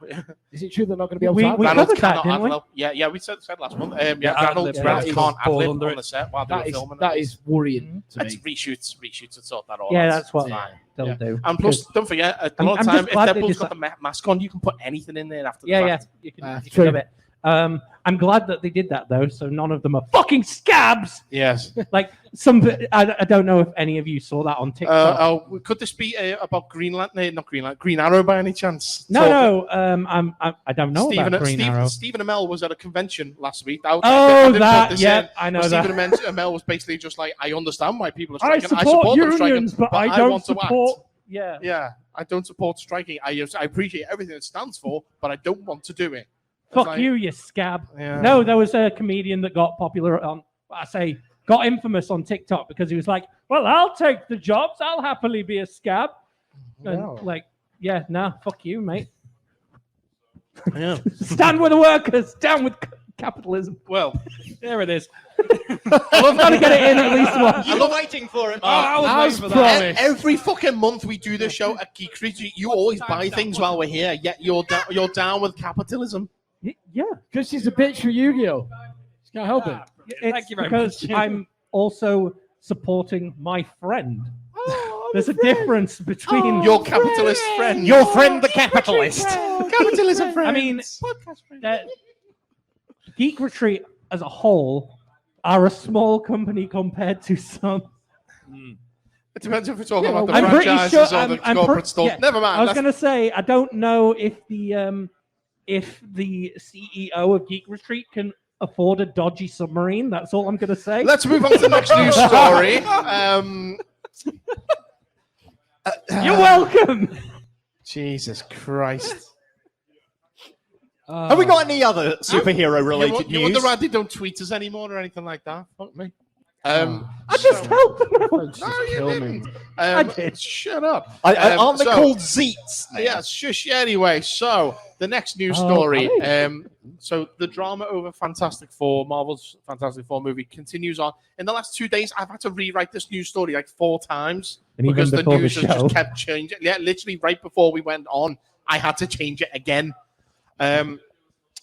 Is it true they're not going to be able to? We covered that, didn't we? Yeah, we said last month. Reynolds can't ad-lib on the set while they're filming. That is worrying to me. It's reshoots to sort that all out. Yeah, that's what they'll do. And plus, don't forget, a lot of time, if Deadpool's got the mask on, you can put anything in there after the fact. You can do it. I'm glad that they did that though, so none of them are fucking scabs. Yes. Like I don't know if any of you saw that on TikTok. Could this be about Green Lantern? Not Green Lantern. Green Arrow by any chance? No. I don't know about Green Arrow. Stephen Amell was at a convention last week. I know that. Stephen Amell was basically just like, I understand why people are striking. I support unions, them striking, but I don't support. Yeah. I don't support striking. I appreciate everything it stands for, but I don't want to do it. Fuck you, you scab. Yeah. No, there was a comedian that got popular got infamous on TikTok because he was like, well, I'll take the jobs. I'll happily be a scab. And fuck you, mate. Yeah. Stand with the workers. Down with capitalism. Well, there it is. We've got to get it in at least once. You were waiting for it. I was waiting for that. Every fucking month we do the show at Geek Creature. You always buy things while we're here, yet you're down with capitalism. Yeah, because she's a bitch for Yu-Gi-Oh. She can't help it. Thank you very much. Because I'm also supporting my friend. There's a difference between your capitalist friend. Your friend, the capitalist. Capitalism friend. I mean, Geek Retreat as a whole are a small company compared to some. It depends if we're talking about the franchises or the corporate stuff. Yeah. Never mind. I was going to say, I don't know if the CEO of Geek Retreat can afford a dodgy submarine. That's all I'm going to say. Let's move on to the next news story. You're welcome. Jesus Christ. Have we got any other superhero-related news? You wonder why they don't tweet us anymore or anything like that? Fuck me. I just helped them out. No, you didn't. I did. Shut up. Aren't they called Zeets? Yeah, shush. Anyway, so the next news story. So the drama over Fantastic Four, Marvel's Fantastic Four movie, continues on. In the last 2 days, I've had to rewrite this news story like 4 times because the news has just kept changing. Yeah, literally right before we went on, I had to change it again.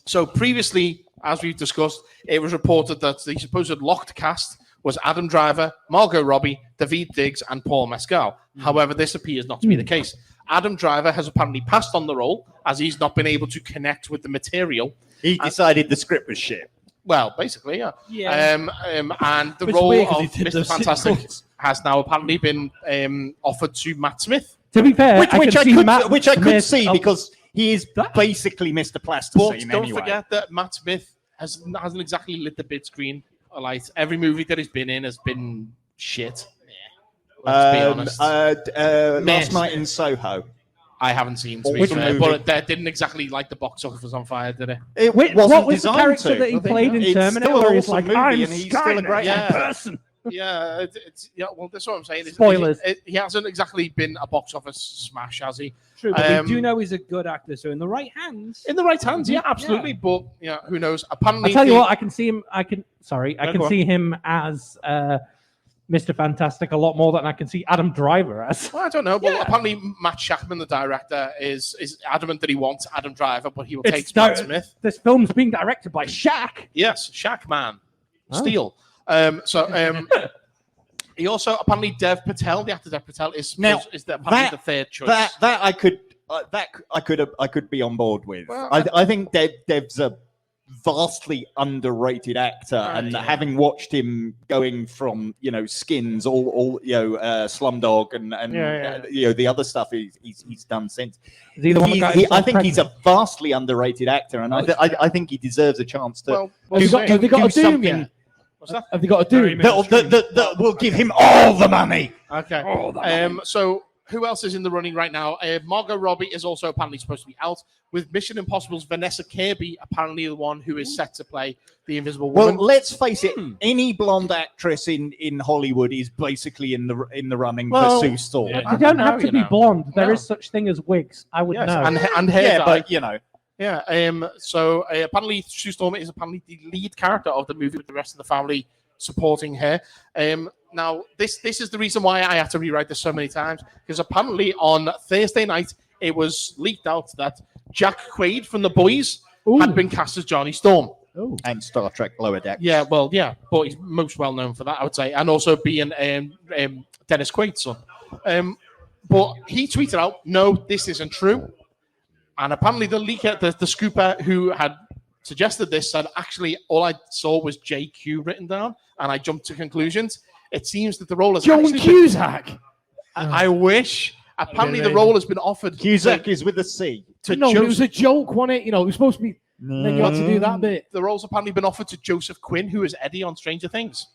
So previously, as we've discussed, it was reported that the supposed locked cast was Adam Driver, Margot Robbie, Daveed Diggs, and Paul Mescal. However, this appears not to be the case. Adam Driver has apparently passed on the role as he's not been able to connect with the material. He decided the script was shit. Well, basically, yeah. And the role of Mr. Fantastic has now apparently been offered to Matt Smith. To be fair, which I could see because he is basically Mr. Plasticine. But don't forget that Matt Smith hasn't exactly lit the big screen light. Every movie that he's been in has been shit. Let's be honest. Last Night in Soho. I haven't seen, to be fair, but that didn't exactly light the box office on fire, did it? It What wasn't was the designed character to. that he played in It's Terminator? still an Where he's awesome like, movie, I'm and he's still a great person. Yeah, well, that's what I'm saying. Spoilers. He hasn't exactly been a box office smash, has he? True, but we do know he's a good actor, so in the right hands. In the right hands, yeah, absolutely. Yeah. But yeah, who knows? Apparently, I'll tell you what, I can see him. I can go see him as Mr. Fantastic a lot more than I can see Adam Driver as. Well, I don't know, but apparently Matt Shackman, the director, is adamant that he wants Adam Driver, but he will take Matt Smith. This film's being directed by Shaq. Yes, Shackman. Steel. He also apparently Dev Patel, the actor Dev Patel, is apparently the third choice. That I could be on board with. Well, I think Dev's a vastly underrated actor, and having watched him going from Skins, all Slumdog, and the other stuff he's done since. Is he the one I think he's a vastly underrated actor, and I think he deserves a chance to. Have they got a Doom something. yet? What's that? Have they got a Doom? That will give him all the money. Okay. So who else is in the running right now? Margot Robbie is also apparently supposed to be out, with Mission Impossible's Vanessa Kirby apparently the one who is set to play the Invisible Woman. Well, let's face it, any blonde actress in Hollywood is basically in the running for Sue Storm. You don't have to be blonde. There is such thing as wigs. I would know. And hair dye. But Yeah. So apparently Sue Storm is apparently the lead character of the movie, with the rest of the family supporting her. Now this is the reason why I had to rewrite this so many times, because apparently on Thursday night it was leaked out that Jack Quaid from The Boys had been cast as Johnny Storm. And Star Trek Lower Decks. Yeah, well, yeah, but he's most well known for that, I would say, and also being Dennis Quaid's son. But he tweeted out, "No, this isn't true." And apparently the leaker, the scooper who had suggested this, said, actually, all I saw was JQ written down, and I jumped to conclusions. It seems that the role has John Cusack. I wish. Apparently the role has been offered. Cusack is with a C. It was a joke, wasn't it? It was supposed to be. Then you had to do that bit. The role's apparently been offered to Joseph Quinn, who is Eddie on Stranger Things,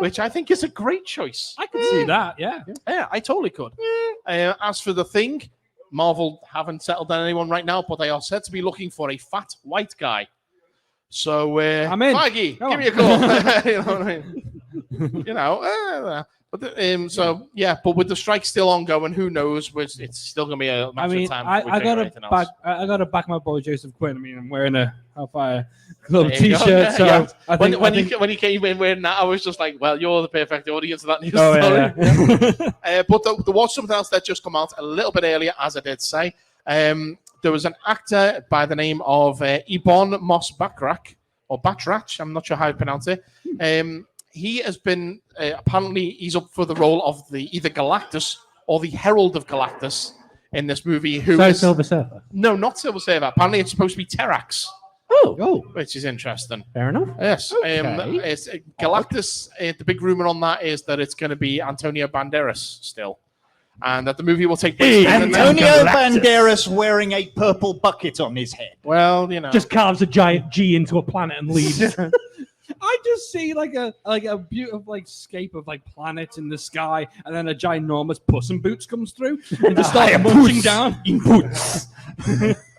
which I think is a great choice. I can see that, yeah. Yeah, I totally could. As for The Thing, Marvel haven't settled on anyone right now, but they are said to be looking for a fat white guy. So, I'm in. Maggie, give me a call. You know what I mean? But with the strike still ongoing, who knows? It's still going to be a matter of time. I gotta back my boy Joseph Quinn. I mean, I'm wearing a Hellfire Club T-shirt, so when you came in wearing that, I was just like, well, you're the perfect audience for that news story. Yeah. But there was something else that just come out a little bit earlier, as I did say. There was an actor by the name of Ibon Moss Backrack, or Batrach, I'm not sure how you pronounce it. He has been, apparently, he's up for the role of either Galactus or the Herald of Galactus in this movie. Silver Surfer? No, not Silver Surfer. Apparently, it's supposed to be Terrax. Oh. Which is interesting. Fair enough. Yes. Okay. It's Galactus, the big rumor on that is that it's going to be Antonio Banderas still. And that the movie will take place. Antonio Banderas wearing a purple bucket on his head. Well, just carves a giant G into a planet and leaves. I just see like a beautiful scape of planets in the sky, and then a ginormous Puss in Boots comes through and just starts munching down in boots.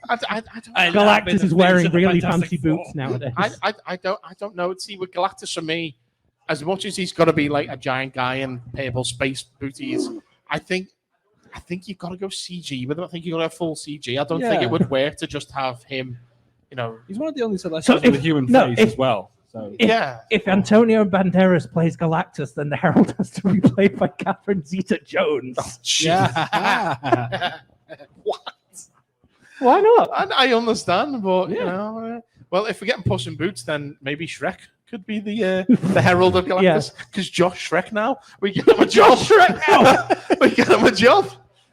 Galactus is wearing really fancy boots nowadays. I don't know. See, with Galactus for me, as much as he's got to be like a giant guy in purple space booties, I think you've got to go CG with him. I think you've got to have full CG. I don't think it would work to just have him. He's one of the only Celestials with a human face as well. So if Antonio Banderas plays Galactus, then the Herald has to be played by Catherine Zeta-Jones. What? Why not? I understand, but well, if we're getting Puss in Boots, then maybe Shrek could be the Herald of Galactus. Because Josh Shrek now, we get him a job. We get him a job.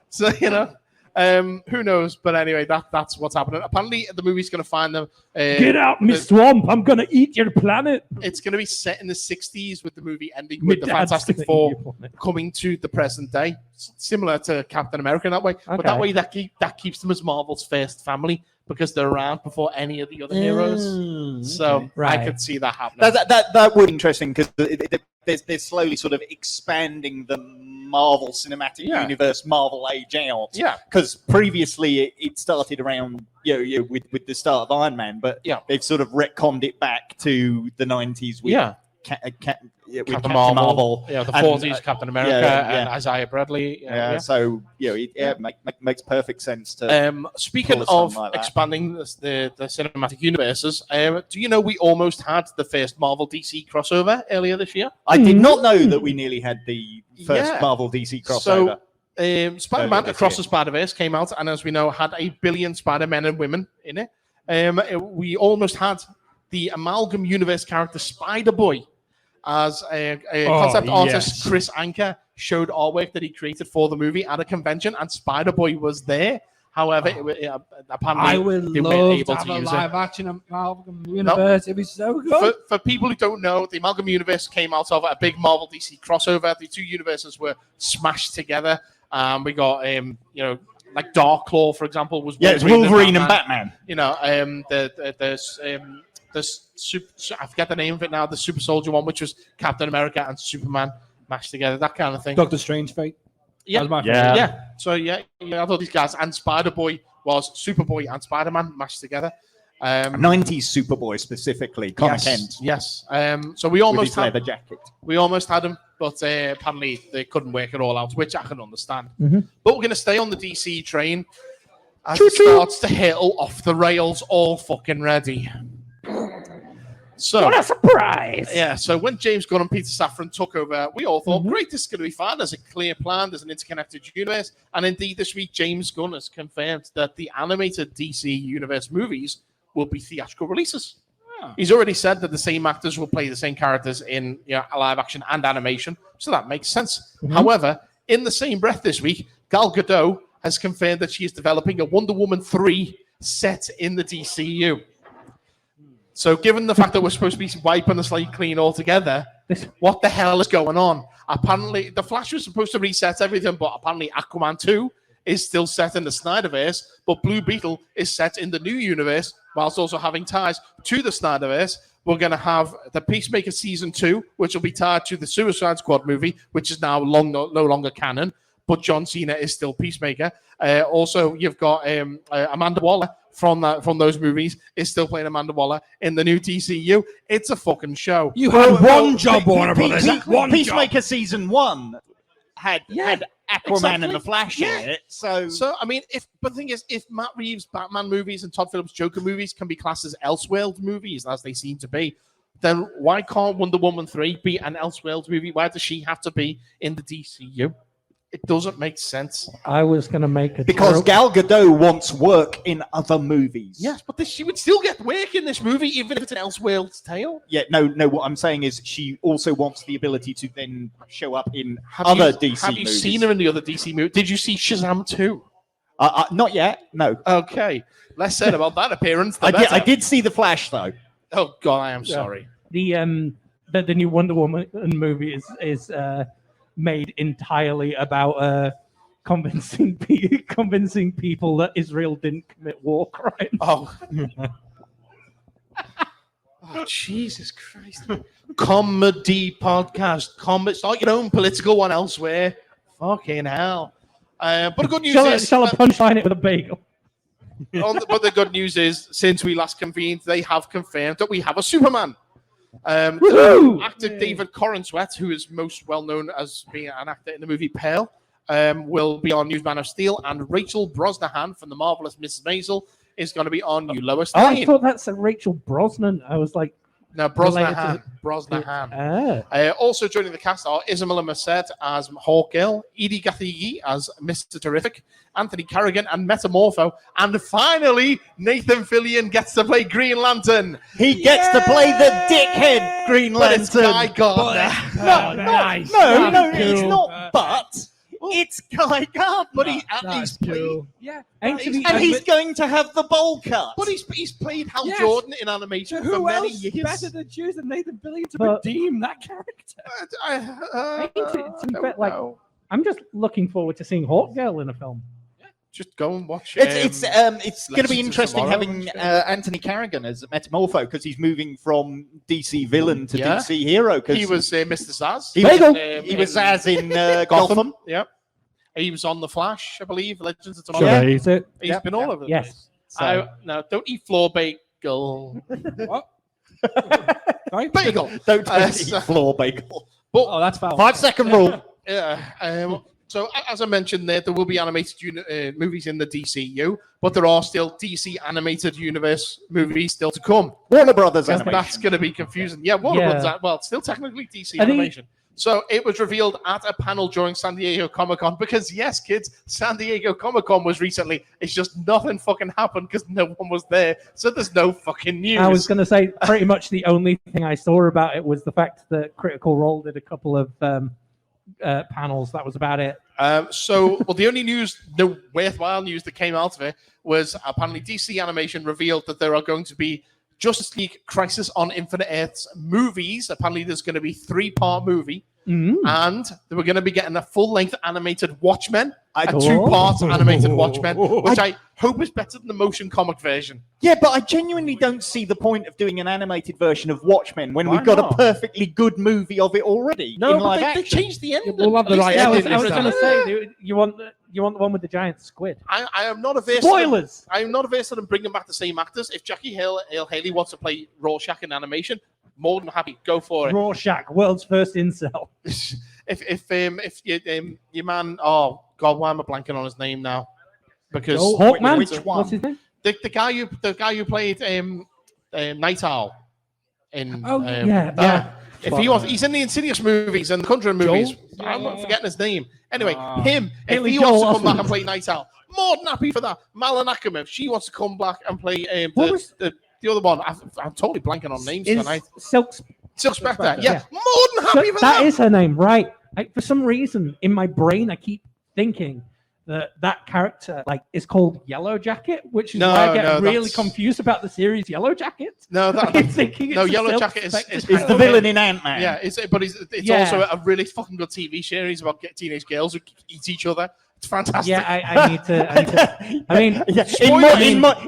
So who knows? But anyway, that's what's happening. Apparently, the movie's going to find them. Get out, me swamp! I'm going to eat your planet. It's going to be set in the 60s, with the movie ending with the Fantastic Four coming to the present day, similar to Captain America in that way. Okay. But that way, that keeps them as Marvel's first family, because they're around before any of the other heroes. So I could see that happening. That would be interesting, because they're slowly sort of expanding the Marvel Cinematic Universe, Marvel Age out. Yeah. Because previously it started around with the start of Iron Man, but they've sort of retconned it back to the 90s with Captain Marvel. Yeah, the 40s Captain America and Isaiah Bradley. So it makes perfect sense to. Speaking of expanding the cinematic universes, do you know we almost had the first Marvel DC crossover earlier this year? I did not know that we nearly had the first Marvel DC crossover. So, Spider-Man Across the Spider-Verse came out, and as we know, had 1 billion Spider-Men and women in it. We almost had the Amalgam Universe character Spider-Boy. As a concept artist, Chris Anker showed artwork that he created for the movie at a convention, and Spider-Boy was there. However, apparently I would they love weren't able to have to a use live-action Amalgam Universe. It'd be so good. For people who don't know, the Amalgam Universe came out of a big Marvel DC crossover. The two universes were smashed together. We got, like Darklaw, for example, was Wolverine and Batman. I forget the name of it now. The Super Soldier one, which was Captain America and Superman mashed together, that kind of thing. Doctor Strange fate. Yeah. So I thought these guys, and Spider-Boy was Superboy and Spider-Man mashed together. 90s Superboy specifically, Connor Kent. Yes. So we almost had leather jacket. We almost had him, but apparently they couldn't work it all out, which I can understand. Mm-hmm. But we're going to stay on the DC train as it starts to hurtle off the rails, all fucking ready. So, what a surprise! Yeah, so when James Gunn and Peter Safran took over, we all thought, great, this is going to be fun. There's a clear plan, there's an interconnected universe. And indeed, this week, James Gunn has confirmed that the animated DC Universe movies will be theatrical releases. Oh. He's already said that the same actors will play the same characters in live action and animation, so that makes sense. Mm-hmm. However, in the same breath this week, Gal Gadot has confirmed that she is developing a Wonder Woman 3 set in the DCU. So given the fact that we're supposed to be wiping the slate clean altogether, what the hell is going on? Apparently, The Flash was supposed to reset everything, but apparently Aquaman 2 is still set in the Snyderverse, but Blue Beetle is set in the new universe, whilst also having ties to the Snyderverse. We're going to have the Peacemaker Season 2, which will be tied to the Suicide Squad movie, which is now no longer canon, but John Cena is still Peacemaker. Also, you've got Amanda Waller from those movies is still playing Amanda Waller in the new DCU. It's a fucking show. You had one job, Warner Brothers. Peacemaker Season 1 had Aquaman and the Flash in it. So I mean, but the thing is, if Matt Reeves' Batman movies and Todd Phillips' Joker movies can be classed as Elseworld movies, as they seem to be, then why can't Wonder Woman 3 be an Elseworld movie? Why does she have to be in the DCU? It doesn't make sense. I was going to make a because Gal Gadot wants work in other movies. Yes, but she would still get work in this movie, even if it's an Elseworlds tale. Yeah, no. What I'm saying is, she also wants the ability to then show up in other DC movies. Have you seen her in the other DC movies? Did you see Shazam 2? Not yet. No. Okay. Less said about that appearance. I did see The Flash though. Oh God, I am sorry. The new Wonder Woman movie is made entirely about convincing people that Israel didn't commit war crimes. Oh, Jesus Christ! Comedy podcast. Start your own political one elsewhere. Fucking hell! But the good news is, shall I punchline it with a bagel? But the good news is, since we last convened, they have confirmed that we have a Superman. Actor David Corenswet, who is most well known as being an actor in the movie Pale, will be on New Man of Steel, and Rachel Brosnahan from The Marvelous Mrs. Maisel is going to be on New Lois Lane. I thought that's a Rachel Brosnan. I was like, no, Brosnahan. Also joining the cast are Isabella Merced as Hawkgirl, Edie Gathegi as Mr. Terrific, Anthony Carrigan and Metamorpho, and finally Nathan Fillion gets to play Green Lantern. He gets to play the dickhead Green Lantern. But it's Guy Gardner. No, it's not. But it's Guy Gardner. But he's cool. And he's going to have the bowl cut. But he's played Hal Jordan in animation for many years. Who else better than choosing Nathan Fillion to redeem that character? I'm just looking forward to seeing Hawkgirl in a film. just go and watch. It's going to be Legends of interesting Tomorrow having Anthony Carrigan as Metamorpho because he's moving from DC villain to Yeah. DC hero. He was Mr. Zaz. He was Zaz in Gotham. Yep. He was on The Flash, I believe. Legends of Tomorrow. Should I eat it? He's been all over the Yes. place. So- No, don't eat floor bagel. What? Sorry? Bagel. Don't eat so- floor bagel. Oh, that's foul. 5-second rule. Yeah. So as I mentioned there will be animated movies in the DCU, but there are still DC animated universe movies still to come. Warner Brothers animation. That's going to be confusing. Yeah, Warner Yeah. Brothers. Well, it's still technically DC Are they- animation. So it was revealed at a panel during San Diego Comic-Con because, yes, kids, San Diego Comic-Con was recently. It's just nothing fucking happened because no one was there. So there's no fucking news. I was going to say pretty much the only thing I saw about it was the fact that Critical Role did a couple of panels. That was about it. The only news, the worthwhile news that came out of it was apparently DC Animation revealed that there are going to be Justice League Crisis on Infinite Earths movies. Apparently there's going to be 3-part movie. And they were going to be getting a full-length animated Watchmen, a 2-part animated Watchmen, which I hope is better than the motion comic version. Yeah, but I genuinely don't see the point of doing an animated version of Watchmen when Why we've got not? a perfectly good movie of it already. No, in but live they action. changed the ending. We'll have the At least right they Yeah, I ending did was this going to time. say, you want the one with the giant squid. I am not averse. Spoilers. I'm not averse to them bringing back the same actors. If Jackie Hill Haley wants to play Rorschach in animation, more than happy, go for it. Rorschach, world's first incel. if your man, oh god, why am I blanking on his name now? Because Hawkman? Which one? What's his name? the guy who played Night Owl in Yeah. If he was, he's in the Insidious movies and the Conjuring movies. I'm not forgetting his name. Anyway, him. If Haley he Joel wants to come back Osment. and play Night Owl, more than happy for that. Malin Akerman, if she wants to come back and play the other one. I'm totally blanking on names Is tonight. Silk Silk Spectre. Yeah. More than happy for that is her name, right? For some reason, in my brain, I keep thinking that character is called Yellow Jacket, which is why I get really confused about the series Yellow Jacket. No, I keep thinking it's Yellow Silk Jacket is Spectre. the villain in Ant-Man. Yeah, it's also a really fucking good TV series about teenage girls who eat each other. It's fantastic. Yeah, I need to. I mean,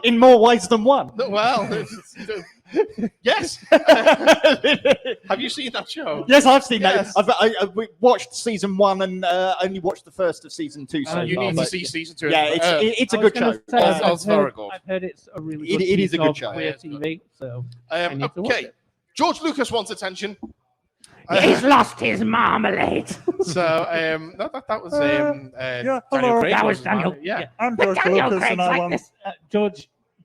in more ways than one. Well, yes. Have you seen that show? Yes, I've seen Yes. that. I've watched season 1 and only watched the first of season 2. So You far, need to but see season 2. Yeah, it's a I was good gonna show. say, It's very good. I've heard it's a really It good is a piece good of show. queer Yeah, TV. So I need to watch Okay. it. George Lucas wants attention. He's lost his marmalade. So that was Daniel hello. Craig. That was wasn't it? Daniel. Yeah. I'm George Lucas, and I want.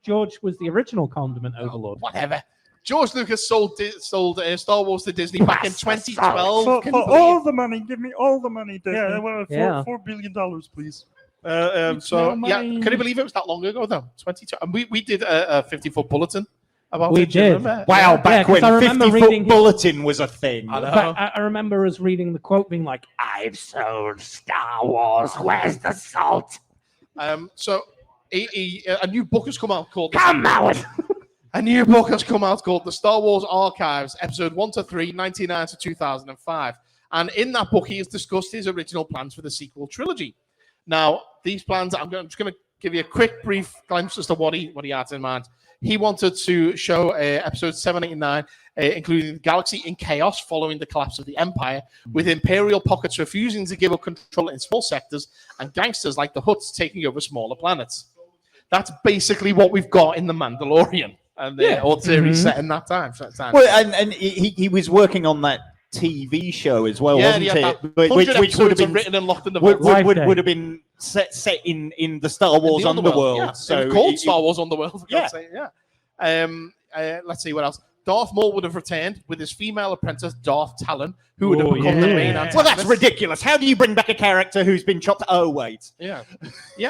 George was the original condiment overlord. Whatever. George Lucas sold Star Wars to Disney back in 2012. For, Can for you believe all the money, give me all the money. Disney. Yeah, $4 billion, please. Can you believe it was that long ago though? 22. And we did a 50-foot bulletin about We it. Do you did. remember? Wow, back 'cause I when remember 50-foot reading- bulletin was a thing. I know. But I remember us reading the quote being like, "I've sold Star Wars. Where's the salt? So a new book has come out called Come out!" A new book has come out called The Star Wars Archives, Episode 1 to 3, 1999 to 2005. And in that book, he has discussed his original plans for the sequel trilogy. Now, these plans, I'm just going to give you a quick, brief glimpse as to what he had in mind. He wanted to show Episodes 7, 8, and 9, including the galaxy in chaos following the collapse of the Empire, with Imperial pockets refusing to give up control in small sectors, and gangsters like the Hutts taking over smaller planets. That's basically what we've got in The Mandalorian. And the old series set in that time. Well, and he was working on that TV show as well, wasn't it? Which would have been written and locked in the book. would have been set in the Star Wars underworld. Yeah. So it was called Star Wars Underworld. Yeah. Let's see what else. Darth Maul would have returned with his female apprentice Darth Talon, who would have become the main antagonist. Well, that's ridiculous. How do you bring back a character who's been chopped? Oh, wait. Yeah.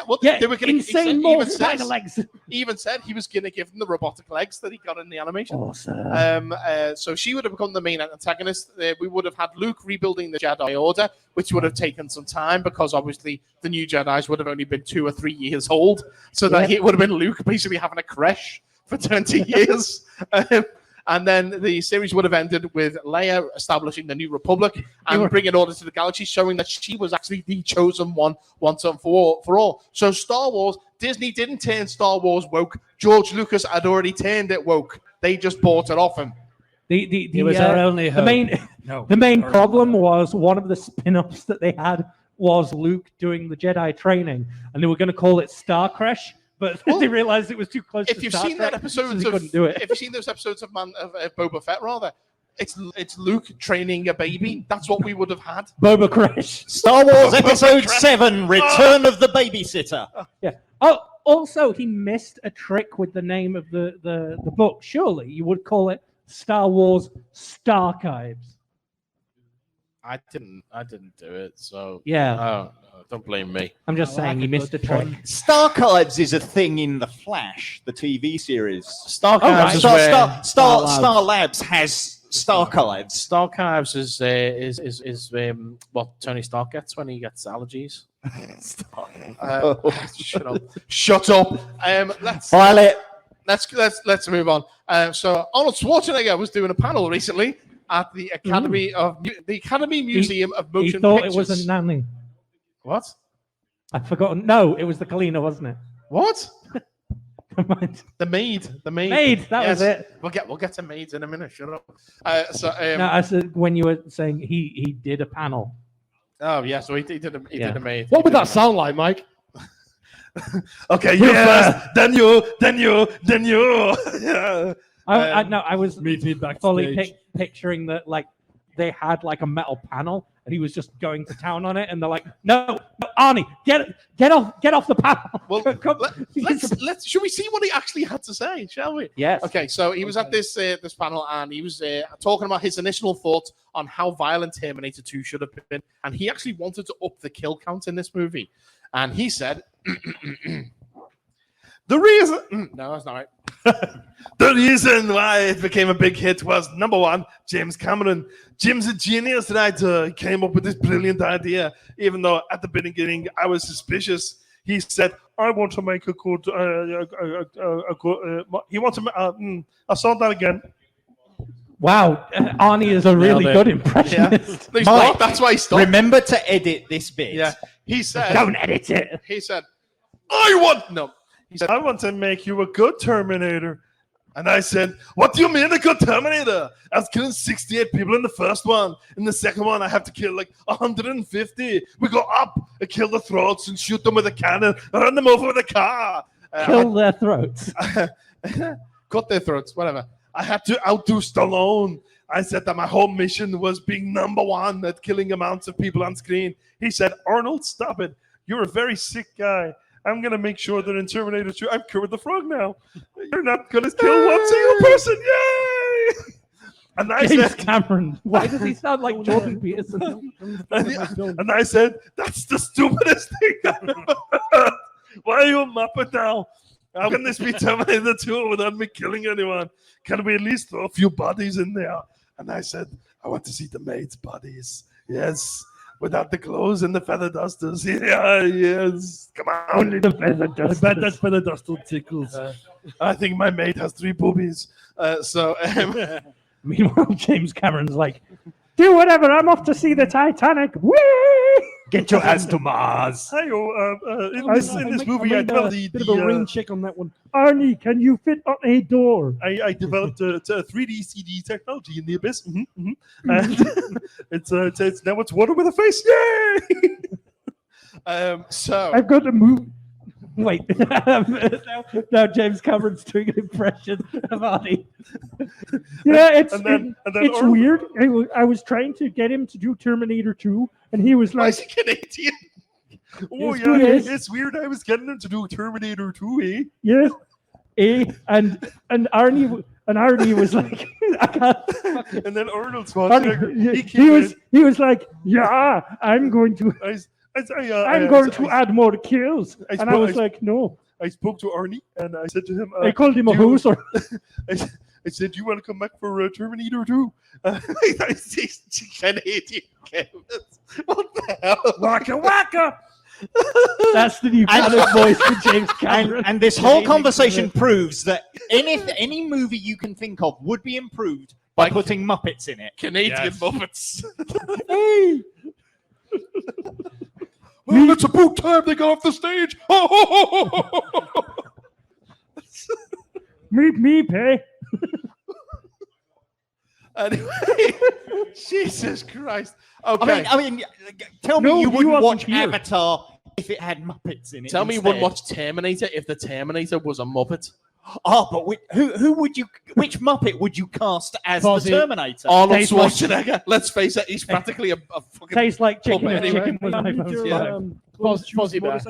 Well, Yeah, they were going insane more spider legs. Even said he was going to give them the robotic legs that he got in the animation. Awesome. So she would have become the main antagonist. We would have had Luke rebuilding the Jedi Order, which would have taken some time because obviously the new Jedis would have only been 2 or 3 years old. So that it would have been Luke basically having a crash for 20 years. And then the series would have ended with Leia establishing the New Republic and bringing order to the galaxy, showing that she was actually the chosen one once and for all. So Star Wars, Disney didn't turn Star Wars woke. George Lucas had already turned it woke. They just bought it off him. The main problem was one of the spin-offs that they had was Luke doing the Jedi training, and they were going to call it Star Crash, but they realized it was too close to Star Trek. If you've seen those episodes of Boba Fett, rather, it's Luke training a baby. That's what we would have had. Boba Crash. Star Wars Episode 7, Return of the Babysitter. Yeah. Oh, also, he missed a trick with the name of the book. Surely you would call it Star Wars Starchives. I didn't do it, so yeah. Don't blame me. I'm just saying he missed a trick. Starchives is a thing in The Flash, the TV series. Starchives Star Labs has Starchives. Starchives is what Tony Stark gets when he gets allergies. Shut up. Let's move on. So Arnold Schwarzenegger was doing a panel recently at the Academy Museum of Motion Pictures. He thought Pictures. it was a nanny. What? I've forgotten. No, it was the cleaner, wasn't it? What? The maid. That was it. We'll get to maids in a minute. Shut up. No, I said when you were saying he did a panel. Oh yeah, so he did a maid. What would that sound like, Mike? Okay, you first, then you. Yeah. I was Meet backstage. fully picturing that, like, they had like a metal panel and he was just going to town on it, and they're like, no, Arnie, get off the panel. Well, should we see what he actually had to say, shall we? Yes. Okay, so he was at this panel, and he was talking about his initial thoughts on how violent Terminator 2 should have been, and he actually wanted to up the kill count in this movie, and he said, The reason... No, that's not right. The reason why it became a big hit was, number one, James Cameron. Jim's a genius writer. He came up with this brilliant idea, even though at the beginning I was suspicious. He said, I want to make a good... he wants to... I saw that again. Wow, Arnie is a really good impressionist. Yeah. That's why he stopped. Remember to edit this bit. Yeah. He said... Don't edit it. He said, He said, I want to make you a good Terminator. And I said, what do you mean a good Terminator? I was killing 68 people in the first one. In the second one, I have to kill like 150. We go up and kill the throats and shoot them with a cannon and run them over with a car. Kill their throats. Cut their throats, whatever. I had to outdo Stallone. I said that my whole mission was being number one at killing amounts of people on screen. He said, Arnold, stop it. You're a very sick guy. I'm going to make sure that in Terminator 2, I'm Kermit the Frog now. You're not going to kill one single person. Yay! And I James Cameron. Why does he sound like Jordan Peterson? And I said, that's the stupidest thing I've ever heard. Why are you a Muppet now? How can this be Terminator 2 without me killing anyone? Can we at least throw a few bodies in there? And I said, I want to see the maids' bodies. Yes. Without the clothes and the feather dusters. Yeah, yes. Come on. Only the feather dusters. I bet that feather duster tickles. I think my maid has 3 boobies. Meanwhile, James Cameron's like, do whatever. I'm off to see the Titanic. Whee! Get your ass to Mars. Hey, in this movie, I developed bit of a rain check on that one. Arnie, can you fit on a door? I developed a 3D CD technology in the abyss. And it's now it's water with a face. Yay! So I've got to move. Wait, now James Cameron's doing an impression of Arnie. Yeah, it's weird. I was trying to get him to do Terminator 2, and he was like, "Is he Canadian?" Oh yeah, it's weird. I was getting him to do Terminator 2, eh? Yes, and Arnie was like, I can't. And then Arnold Schwarzenegger, he was like, yeah, I'm going to. I'm going to add more kills. And I was like, no. I spoke to Arnie and I said to him, I called him a hooser. I said, do you want to come back for Terminator 2? Canadian. What the hell? Waka waka. That's the new canon voice for James Cameron. And this whole conversation proves that any movie you can think of would be improved by putting Muppets in it. Canadian Muppets. Hey! Well, it's about time they got off the stage. Meep meep, hey. Anyway, Jesus Christ. Okay. I mean, tell me you wouldn't watch Avatar if it had Muppets in it. Tell me you wouldn't watch Terminator if the Terminator was a Muppet. Oh, but who would you? Which Muppet would you cast as the Terminator? Arnold Schwarzenegger. Let's face it, he's practically a fucking. Tastes like chicken puppet and anyway. chicken with iPhones. Fozzie Bear.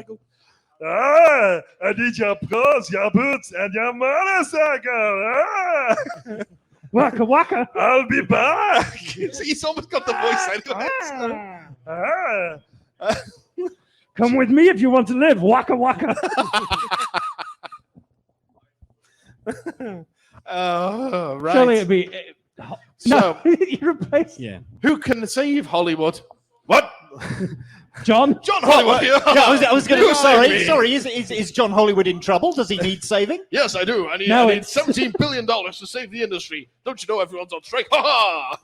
Ah, I need your clothes, your boots, and your motorcycle. Ah. Waka waka. I'll be back. He's almost got the voice anyway. Come with me if you want to live. Waka waka. Oh, right. Surely it'd be. So, you replace. Yeah. Who can save Hollywood? What? John Hollywood. Yeah, I was going to. Sorry. Is John Hollywood in trouble? Does he need saving? Yes, I do. I need $17 billion to save the industry. Don't you know everyone's on strike? Ha ha!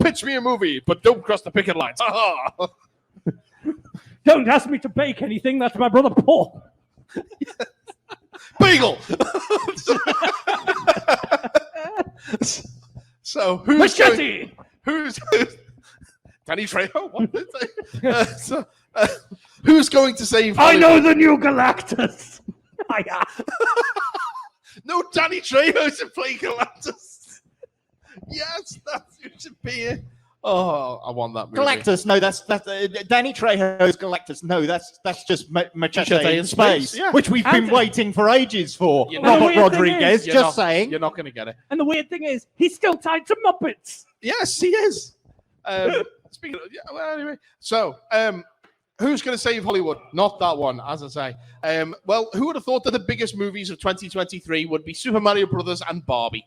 Pitch me a movie, but don't cross the picket lines. Ha ha! Don't ask me to bake anything. That's my brother Paul. Bagel. So who's Machete. Who's Danny Trejo? What? Who's going to save Hollywood? I know the new Galactus. No, Danny Trejo's to play Galactus. Yes, that's who should be it. Oh, I want that movie. Galactus? No, that's Danny Trejo's Galactus. No, that's just Machete in space, which we've been waiting for ages for. Robert Rodriguez, just saying. You're not going to get it. And the weird thing is, he's still tied to Muppets. Yes, he is. Speaking of, anyway, so who's going to save Hollywood? Not that one, as I say. Well, who would have thought that the biggest movies of 2023 would be Super Mario Brothers and Barbie?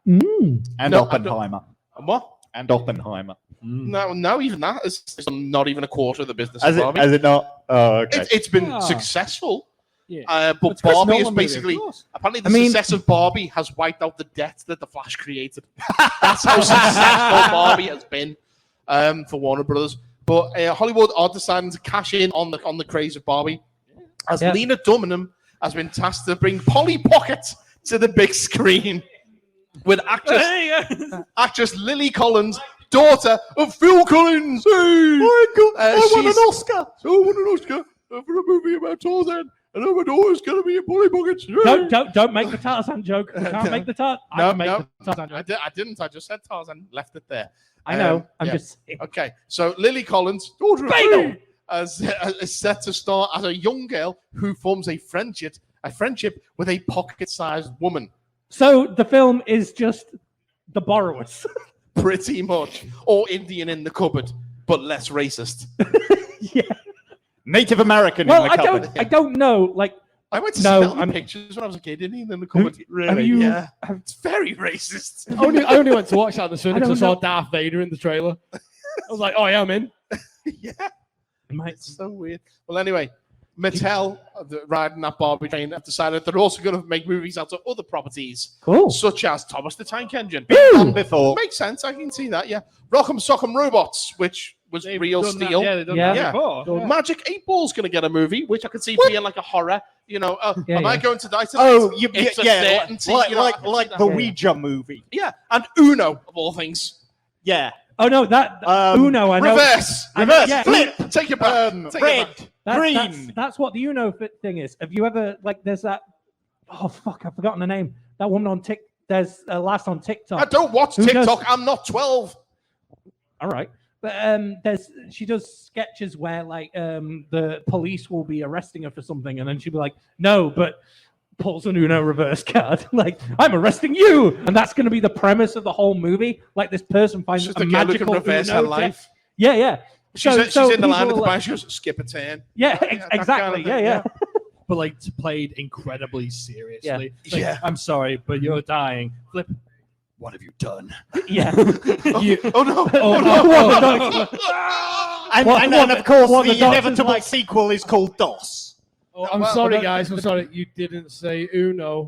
And Oppenheimer. And what? And Oppenheimer. No, even that is not even a quarter of the business of Barbie. Has it not? Oh, okay. It's been successful. Yeah. But Barbie is basically, apparently the success of Barbie has wiped out the debt that the Flash created. That's how successful Barbie has been for Warner Brothers. But Hollywood are deciding to cash in on the craze of Barbie, as Lena Dunham has been tasked to bring Polly Pocket to the big screen with actress Lily Collins, daughter of Phil Collins. Hey! I won an Oscar. I won an Oscar for a movie about Tarzan. And my daughter's going to be in Polly Pockets. Don't make the Tarzan joke. You can't make the Tarzan. The Tarzan joke. I didn't. I just said Tarzan. Left it there. I know. I'm just saying. Okay. So Lily Collins, daughter of Phil, is set to star as a young girl who forms a friendship with a pocket-sized woman. So the film is just The Borrowers. Pretty much. Or Indian in the cupboard, but less racist. Yeah. Native American in the cupboard. I don't know. Like, I went to see pictures when I was a kid. Indian in the cupboard. Really? Yeah. It's very racist. I only went to watch that this because I saw Darth Vader in the trailer. I was like, oh, yeah, I'm in. Yeah. It's so weird. Well, anyway, Mattel, riding that Barbie train, have decided they're also going to make movies out of other properties. Cool. Such as Thomas the Tank Engine. Before. Makes sense. I can see that, yeah. Rock'em Sock'em Robots, which was real steel. They've done that before. Magic 8 Ball's going to get a movie, which I could see being like a horror. You know, am I going to die tonight? Oh, it's a certainty, like the Ouija movie. Yeah, and Uno, of all things. Yeah. Oh, no, that Uno, I know. Reverse, flip, take it back. Red, green. That's what the Uno thing is. Have you ever, like, there's that, oh, fuck, I've forgotten the name. That woman on TikTok, there's a lass on TikTok. I don't watch TikTok. I'm not 12. All right. But she does sketches where like the police will be arresting her for something, and then she'll be like, "No," but pulls an Uno reverse card, like, "I'm arresting you," and that's going to be the premise of the whole movie. Like this person finds a magical reverse her life. Yeah. She's in the line at the bar. She goes, "Skip a turn." Yeah, exactly. Yeah. But like played incredibly seriously. Yeah. Like, I'm sorry, but you're dying. Flip. What have you done? Yeah. Oh no! And of course, what the the doctor's inevitable like- sequel is called DOS. Oh, I'm sorry, guys. I'm sorry. You didn't say Uno.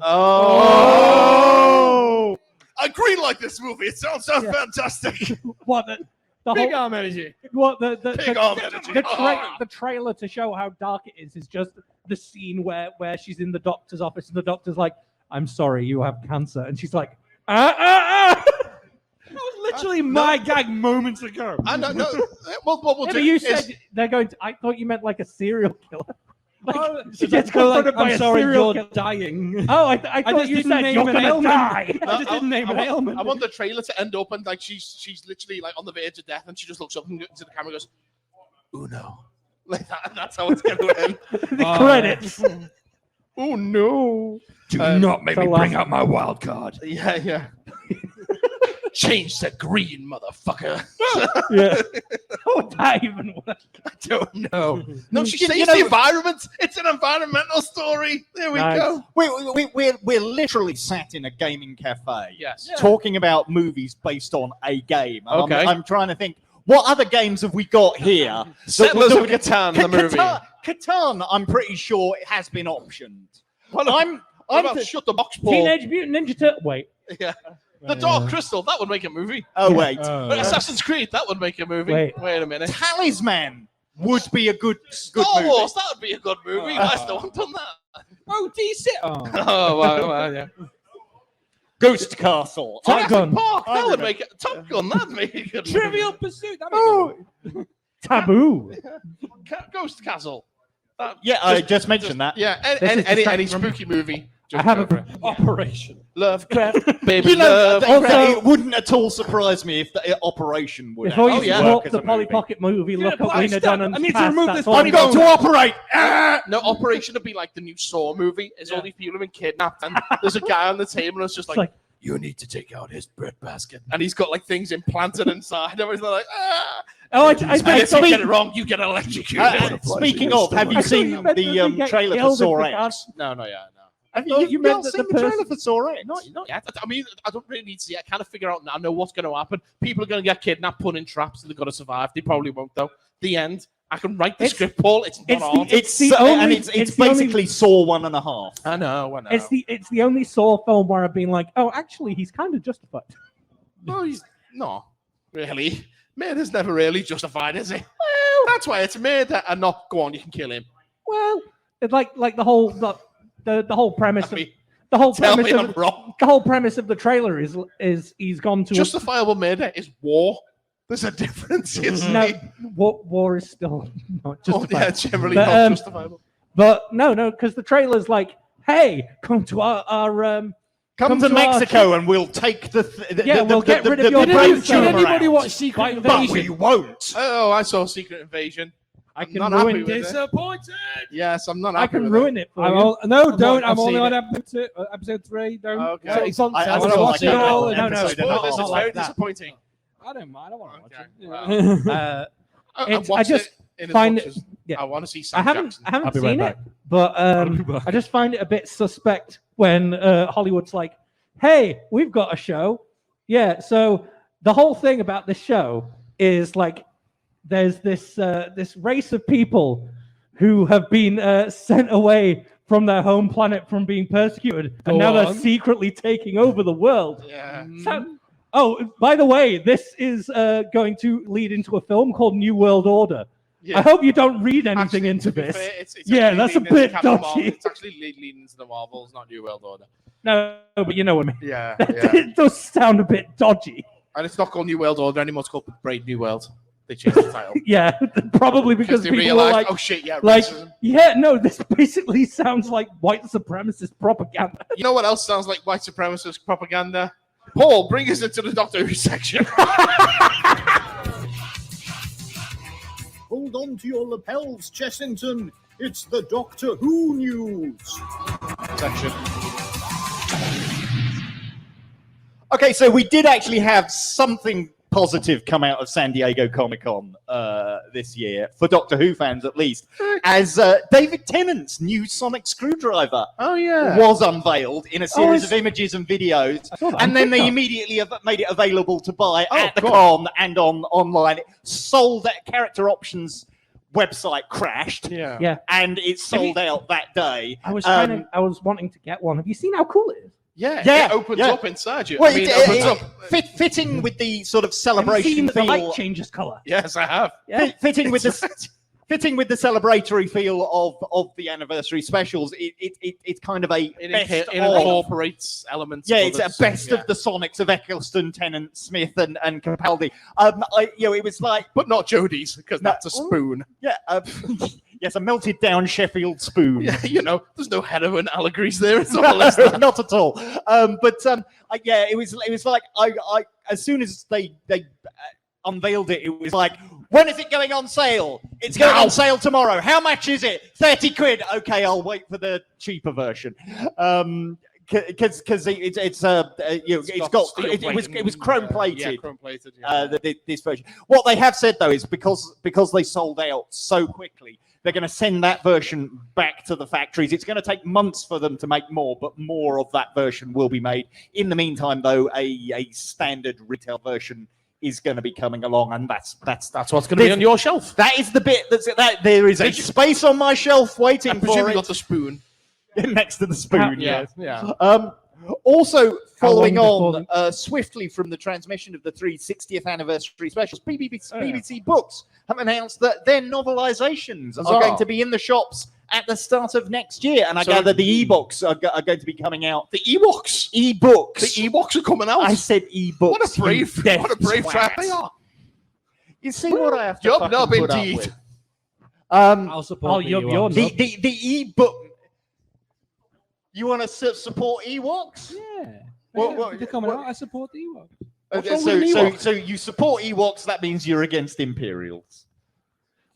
Oh! I green like this movie. It sounds fantastic. What the Big whole, arm energy. what the Big arm energy. the trailer to show how dark it is just the scene where she's in the doctor's office and the doctor's like, "I'm sorry, you have cancer," and she's like, That was literally my gag moments ago. I know. No. What we'll Yeah, do but you is said they're going to. I thought you meant like a serial killer. Like, she She's gets go like, confronted by I'm a sorry, serial you're killer. dying. Oh, I thought just you didn't said name you're an gonna ailment. die. I just didn't name an ailment. I want the trailer to end up and like she's literally like on the verge of death and she just looks up into the camera and goes, "Uno," like that. And that's how it's going to end. The credits. Oh no! Do not make me bring out my wild card. Yeah. Change to green, motherfucker. Yeah. How would that even work? I don't know. No, she You saves know- the environment. It's an environmental story. There we Nice. go. We're literally sat in a gaming cafe Yes. talking about movies based on a game. And Okay. I'm trying to think, what other games have we got here? Settlers of Catan, the movie. Catan, I'm pretty sure it has been optioned. What about Shut the Box, Paul? Teenage Mutant Ninja Turtle. Wait. Yeah. The Dark Crystal, that would make a movie. Oh, wait. Assassin's Creed, that would make a movie. Wait. A minute. Talisman would be a good Star movie. Wars, that would be a good movie. Why still haven't done that? Oh, DC. Oh. Oh, well, yeah. Ghost Castle. Top Gun. Park, that would make it. Top Gun, that'd make a good Trivial movie. Pursuit. Taboo. Ghost Castle. Yeah, I just mentioned that. Yeah, This is any distracting from- spooky movie. I have go for a it. Operation. Lovecraft, baby You know, love. it wouldn't at all surprise me if the Operation would Before you actually yeah. work support as the a Polly movie. Pocket movie, Yeah, look at but Lena Dunham's I need to past, remove that's this all funny I'm I've got going. to operate. No, Operation would be like the new Saw movie. Is all these people have been kidnapped, and there's a guy on the table, and it's just like, you need to take out his breadbasket, and he's got like things implanted inside. Everybody's like, ah. Oh, And if you get it wrong, you get electrocuted. Speaking of, have you I thought seen you meant that they the get trailer for killed Saw if they X? No. Have thought you meant not that seen the the trailer person- for Saw X? Not yet. I mean, I don't really need to see it. I kind of figure out now. I know what's going to happen. People are going to get kidnapped, put in traps, and they've got to survive. They probably won't, though. The end. I can write the script, Paul. It's not hard. It's the only- and it's it's the only- basically Saw 1.5. I know. It's the only Saw film where I've been like, oh, actually, he's kind of justified. No, he's not really. Murder's never really justified, is it? That's why it's murder and not go on. You can kill him. Well, it's like the whole premise. The whole premise of the trailer is he's gone to justifiable murder is war. There's a difference. No, war is still not justifiable. Yeah, generally not justifiable. But no, because the trailer's like, hey, come to our Come to Mexico and we'll take we'll get rid of your brain Did anybody watch Secret But Invasion? we won't. Oh, I saw Secret Invasion. I can not happy ruin with it. Disappointed. Yes, I'm not I happy can with ruin it for you. Don't. I've I'm only seen on it. episode 3. Don't. Okay. So it's on. I I don't wanna like watch it that all. episode. No, Spoilers, not it's like very that. disappointing. I don't mind. I want to watch Okay. it. Wow. I It's- watched I just it in as find much it- as yeah. I want to see Sam I haven't Jackson. I'll be right seen back. it, but be back. I just find it a bit suspect when Hollywood's like, "Hey, we've got a show." Yeah, so the whole thing about this show is like, there's this race of people who have been sent away from their home planet from being persecuted, and now they're secretly taking over the world. Yeah. So, by the way, this is going to lead into a film called New World Order. Yeah. I hope you don't read anything Actually, into to be this. fair, it's Yeah, actually that's a leading into bit Captain Marvel. dodgy. It's actually leading into the Marvels, not New World Order. No, but you know what I mean. Yeah, It does sound a bit dodgy. And it's not called New World Order anymore. It's called Brave New World. They changed the title. Yeah, probably because they people realized, were like, oh shit, yeah, like, racism. yeah, no, this basically sounds like white supremacist propaganda. You know what else sounds like white supremacist propaganda? Paul, bring us into the Doctor Who section. Hold on to your lapels, Chessington. It's the Doctor Who news. section. Okay, so we did actually have something positive come out of San Diego Comic-Con this year, for Doctor Who fans at least, as David Tennant's new sonic screwdriver was unveiled in a series of images and videos, and then they immediately made it available to buy at the con and online. It sold at Character Options website crashed, and it sold out that day. I was wanting to get one. Have you seen how cool it is? It opens up inside you. Well, it opens up. Fitting with the sort of celebration feel. The light feel. changes color. Yes, I have. Yeah. Fitting with the celebratory feel of the anniversary specials. It's kind of a it incorporates elements. It's a best of the Sonics of Eccleston, Tennant, Smith, and Capaldi. It was like, but not Jodie's, because that's a spoon. Yes, a melted down Sheffield spoon. Yeah, there's no heroin allegories there. It's all not at all. It was like I as soon as they unveiled it, it was like, when is it going on sale? It's going on sale tomorrow. How much is it? 30 quid. Okay, I'll wait for the cheaper version. Because it was chrome plated. Chrome plated. This version. What they have said though is because they sold out so quickly, they're going to send that version back to the factories. It's going to take months for them to make more, but more of that version will be made. In the meantime, though, a standard retail version is going to be coming along, and that's what's going to be on your shelf. That is the bit that there is a space on my shelf waiting for it. I presume you got the spoon next to the spoon. Yeah. Also, following on swiftly from the transmission of the 360th anniversary specials, BBC Books have announced that their novelizations are going to be in the shops at the start of next year, and I gather the e-books are going to be coming out. The e-books? E-books. The e-books are coming out? I said e-books. What a brave trap they are. You see what I have to Yup, no, indeed. I'll support the e-book. You want to support Ewoks? Yeah. They're coming out. I support the Ewoks. So you support Ewoks, that means you're against Imperials.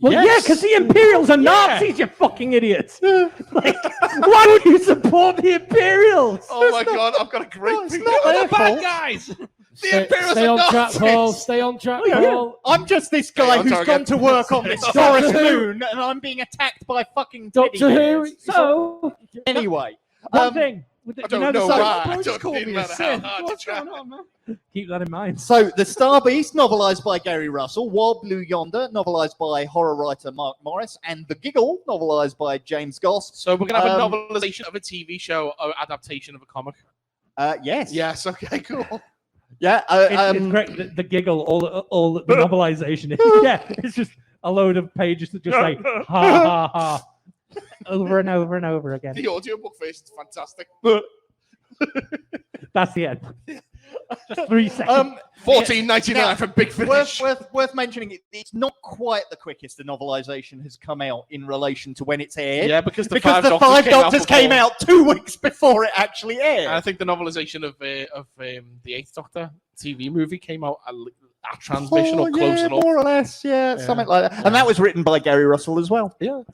Well, because the Imperials are Nazis, you fucking idiots. Why would you support the Imperials? Oh my God, I've got a great thing. They're the bad guys. The Imperials Stay are on track, Nazis. Paul. Stay on track, Paul. I'm just this guy who's gone to work on this Taurus moon, and I'm being attacked by fucking Doctor Who. So, anyway. One thing. I don't know why. I don't even matter how hard to try. Keep that in mind. So, The Star Beast, novelised by Gary Russell, War Blue Yonder, novelised by horror writer Mark Morris, and The Giggle, novelised by James Goss. So we're going to have a novelisation of a TV show or adaptation of a comic? Yes. Yes, okay, cool. Yeah. It's great. The Giggle, all the novelisation. It's just a load of pages that just say, ha, ha, ha. Over and over and over again. The audiobook version is fantastic. That's the end. Just 3 seconds. $14.99 for Big Finish. Worth mentioning, it's not quite the quickest the novelisation has come out in relation to when it's aired. Yeah, because the Five Doctors Doctors came out 2 weeks before it actually aired. And I think the novelisation of the 8th Doctor TV movie came out at transmission or close enough. More or less, something like that. And that was written by Gary Russell as well. Yeah.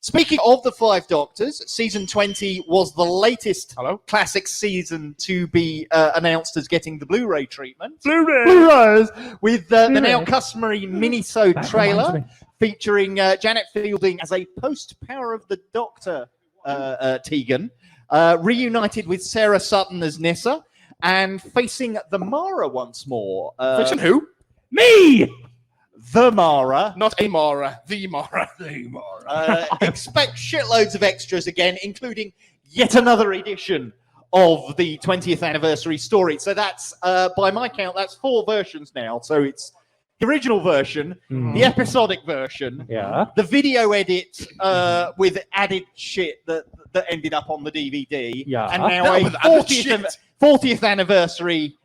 Speaking of the 5 Doctors, season 20 was the latest classic season to be announced as getting the Blu-ray treatment. Blu-rays with the now customary mini-sode trailer featuring Janet Fielding as a post-Power of the Doctor Tegan, reunited with Sarah Sutton as Nyssa, and facing the Mara once more. Facing who? Me! The Mara. Not a Mara. The Mara. The Mara. Expect shitloads of extras again, including yet another edition of the 20th anniversary story. So that's, by my count, that's 4 versions now. So it's the original version, the episodic version, the video edit with added shit that ended up on the DVD, and now a 40th anniversary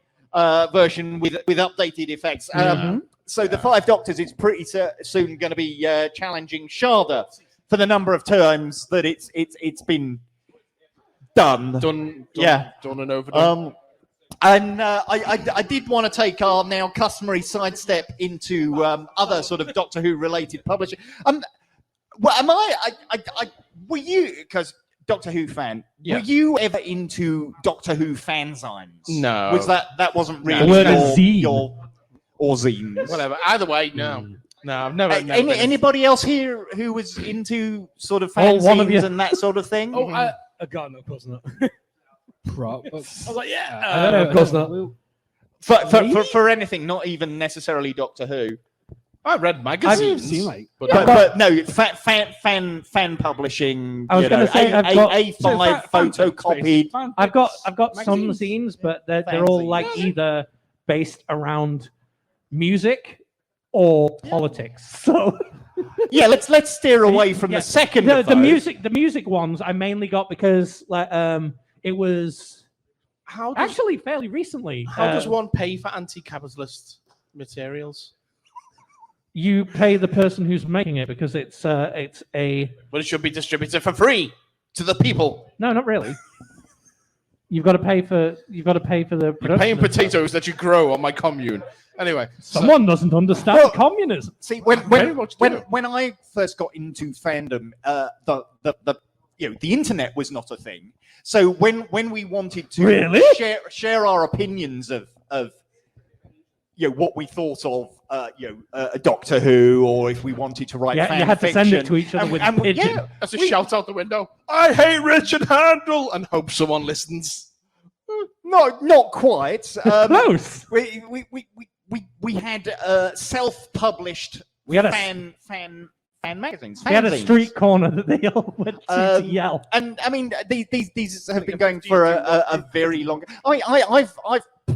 version with updated effects. So the 5 Doctors is pretty soon going to be challenging Sharda for the number of times that it's been done and overdone. And I did want to take our now customary sidestep into other sort of Doctor Who related publishing. Were you, because Doctor Who fan, were you ever into Doctor Who fanzines? No. Was that wasn't really your or zines. Whatever. Either way, no. No, I've never. Anybody else here who was into sort of one of fanzines you. and that sort of thing? God, no, of course not. Prop. I was like, yeah. I don't know, of course not. For anything, not even necessarily Doctor Who. I read magazines. I've seen like, But no, fan publishing. I was going to say I've got A5 photocopied. I've got some magazines. zines, but they're all like either based around music or politics. So yeah, let's steer away from the second. The music ones I mainly got because like it was actually fairly recently. How does one pay for anti-capitalist materials? You pay the person who's making it because it's a. But it should be distributed for free to the people. No, not really. You've got to pay for the production. You're paying potatoes that you grow on my commune. Anyway, someone doesn't understand communism. See, when I first got into fandom, the internet was not a thing. So when we wanted to share our opinions of what we thought of Doctor Who, or if we wanted to write fan you had to fiction, send it to each other with a pigeon. That's a shout out the window. I hate Richard Handel, and hope someone listens. No, not quite. Close. We had self-published fan magazines. We had a street corner that they all went to yell. And I mean, these have been going for a very long.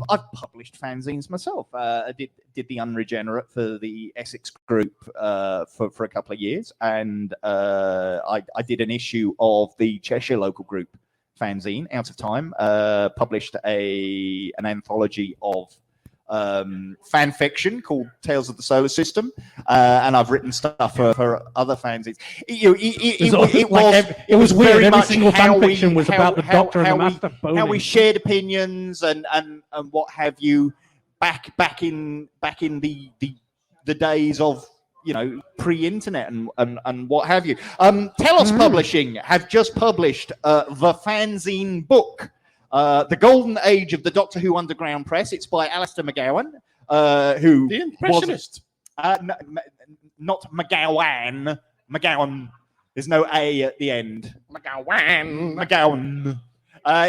I've published fanzines myself. I did the Unregenerate for the Essex group for a couple of years, and I did an issue of the Cheshire local group fanzine, Out of Time. Published an anthology of fan fiction called Tales of the Solar System, and I've written stuff for other fanzines. It was weird. very Every much single fan fiction was about the Doctor and the Master boning. How we shared opinions and what have you back in the days of pre-internet and what have you. Telos Publishing have just published the fanzine book. The Golden Age of the Doctor Who Underground Press. It's by Alistair McGowan, who the Impressionist. Not McGowan. McGowan. There's no A at the end. McGowan.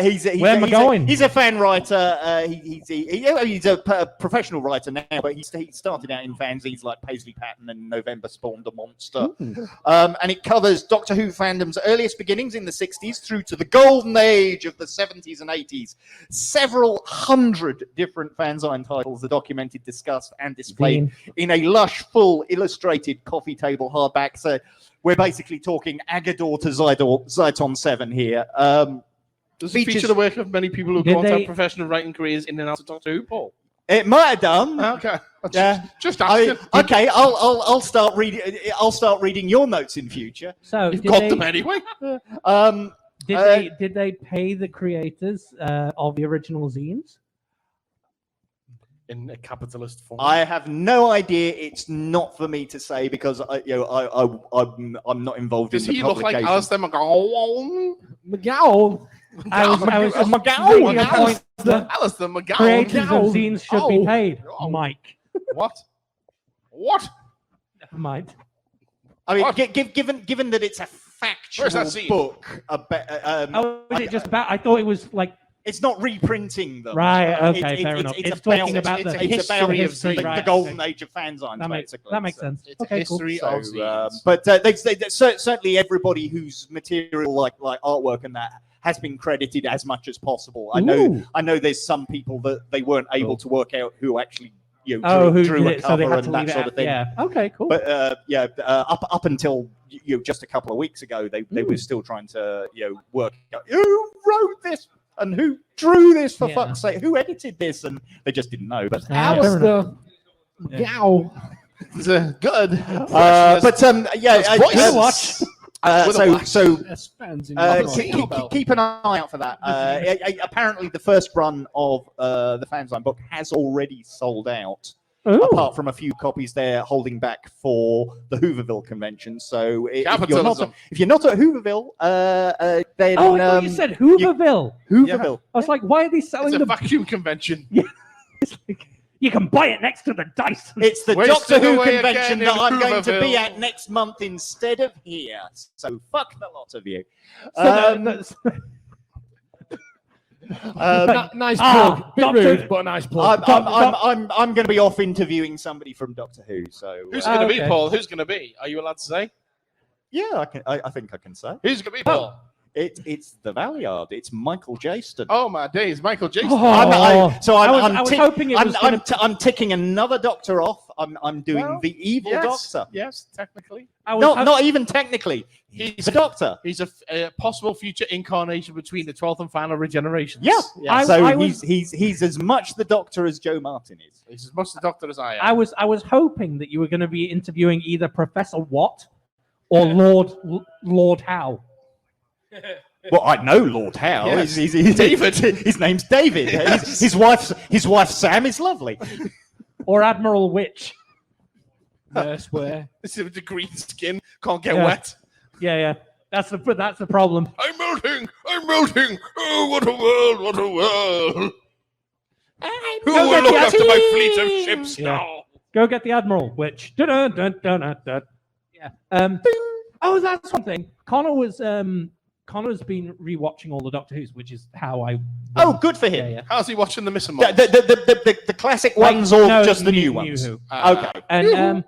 He's a fan writer. He's a professional writer now, but he started out in fanzines like Paisley Patton and November Spawned a Monster. And it covers Doctor Who fandom's earliest beginnings in the 60s through to the golden age of the 70s and 80s. Several hundred different fanzine titles are documented, discussed, and displayed in a lush, full, illustrated coffee table hardback. So we're basically talking Agador to Zyton 7 here. Does it feature the work of many people who go on to have professional writing careers in and out of Doctor Who, Paul? It might have done. Okay. Just asking. Okay, I'll start reading. I'll start reading your notes in future. So you've got them anyway. Did they pay the creators of the original zines? In a capitalist form. I have no idea. It's not for me to say because I'm not involved in the publication. Does he look like Alistair McGowan? McGowan. I was McGowan. Alistair McGowan. Creators of zines should be paid. Mike. What? Never mind. I mean, given that it's a factual book. Is it just about? I thought it was like. It's not reprinting them. Right, okay, fair enough. It's talking about the history of the golden age of fanzines, basically. That makes sense. Okay, cool. But certainly everybody whose material, like artwork and that, has been credited as much as possible. I know there's some people that they weren't able to work out who actually drew a cover and that sort of thing. Yeah. Okay, cool. But up until just a couple of weeks ago, they were still trying to work out who wrote this. And who drew this, for fuck's sake? Who edited this? And they just didn't know. But Alistair. Good. Keep an eye out for that. Apparently, the first run of the fanzine book has already sold out. Apart from a few copies they're holding back for the Hooverville convention. So if you're not at Hooverville, then you said Hooverville. Hooverville. I was like, why are they selling the vacuum convention? Yeah. It's like, You can buy it next to the dice. It's the Wasted Doctor Who away convention again that in I'm going to be Hooverville. at next month instead of here. So fuck the lot of you. Nice plug. Bit Doctor- rude, but a nice plug. I'm going to be off interviewing somebody from Doctor Who. So Who's going to be, okay. Paul? Who's going to be? Are you allowed to say? yeah, I think I can say Who's going to be, Paul? it's the Valiard. It's Michael Jaston. Oh my days, Michael Jason. Oh. I'm hoping it was I'm ticking another Doctor off. I'm doing Well, the evil Doctor. Yes, technically. Not even technically. He's the Doctor. He's a possible future incarnation between the 12th and final regenerations. Yeah. He's as much the Doctor as Joe Martin is. He's as much the Doctor as I am. I was hoping that you were going to be interviewing either Professor Watt or Lord Howe. Well, I know Lord Howe. Yes. He's David. His name's David. Yes. His wife Sam is lovely. Or Admiral Witch. Nurse wear. This is the green skin. Can't get Yeah. wet. Yeah. That's the problem. I'm melting! I'm melting! Oh, what a world! What a world! Who Go will get look the after my team! fleet of ships Yeah. now? Go get the Admiral Witch. Dun-dun-dun-dun-dun-dun. Yeah. Oh, that's one thing. Connor's been rewatching all the Doctor Who's, which is how I. Oh, good for him. Yeah. How's he watching the missing The, ones? the classic ones or No, just the new ones? Who. Okay. And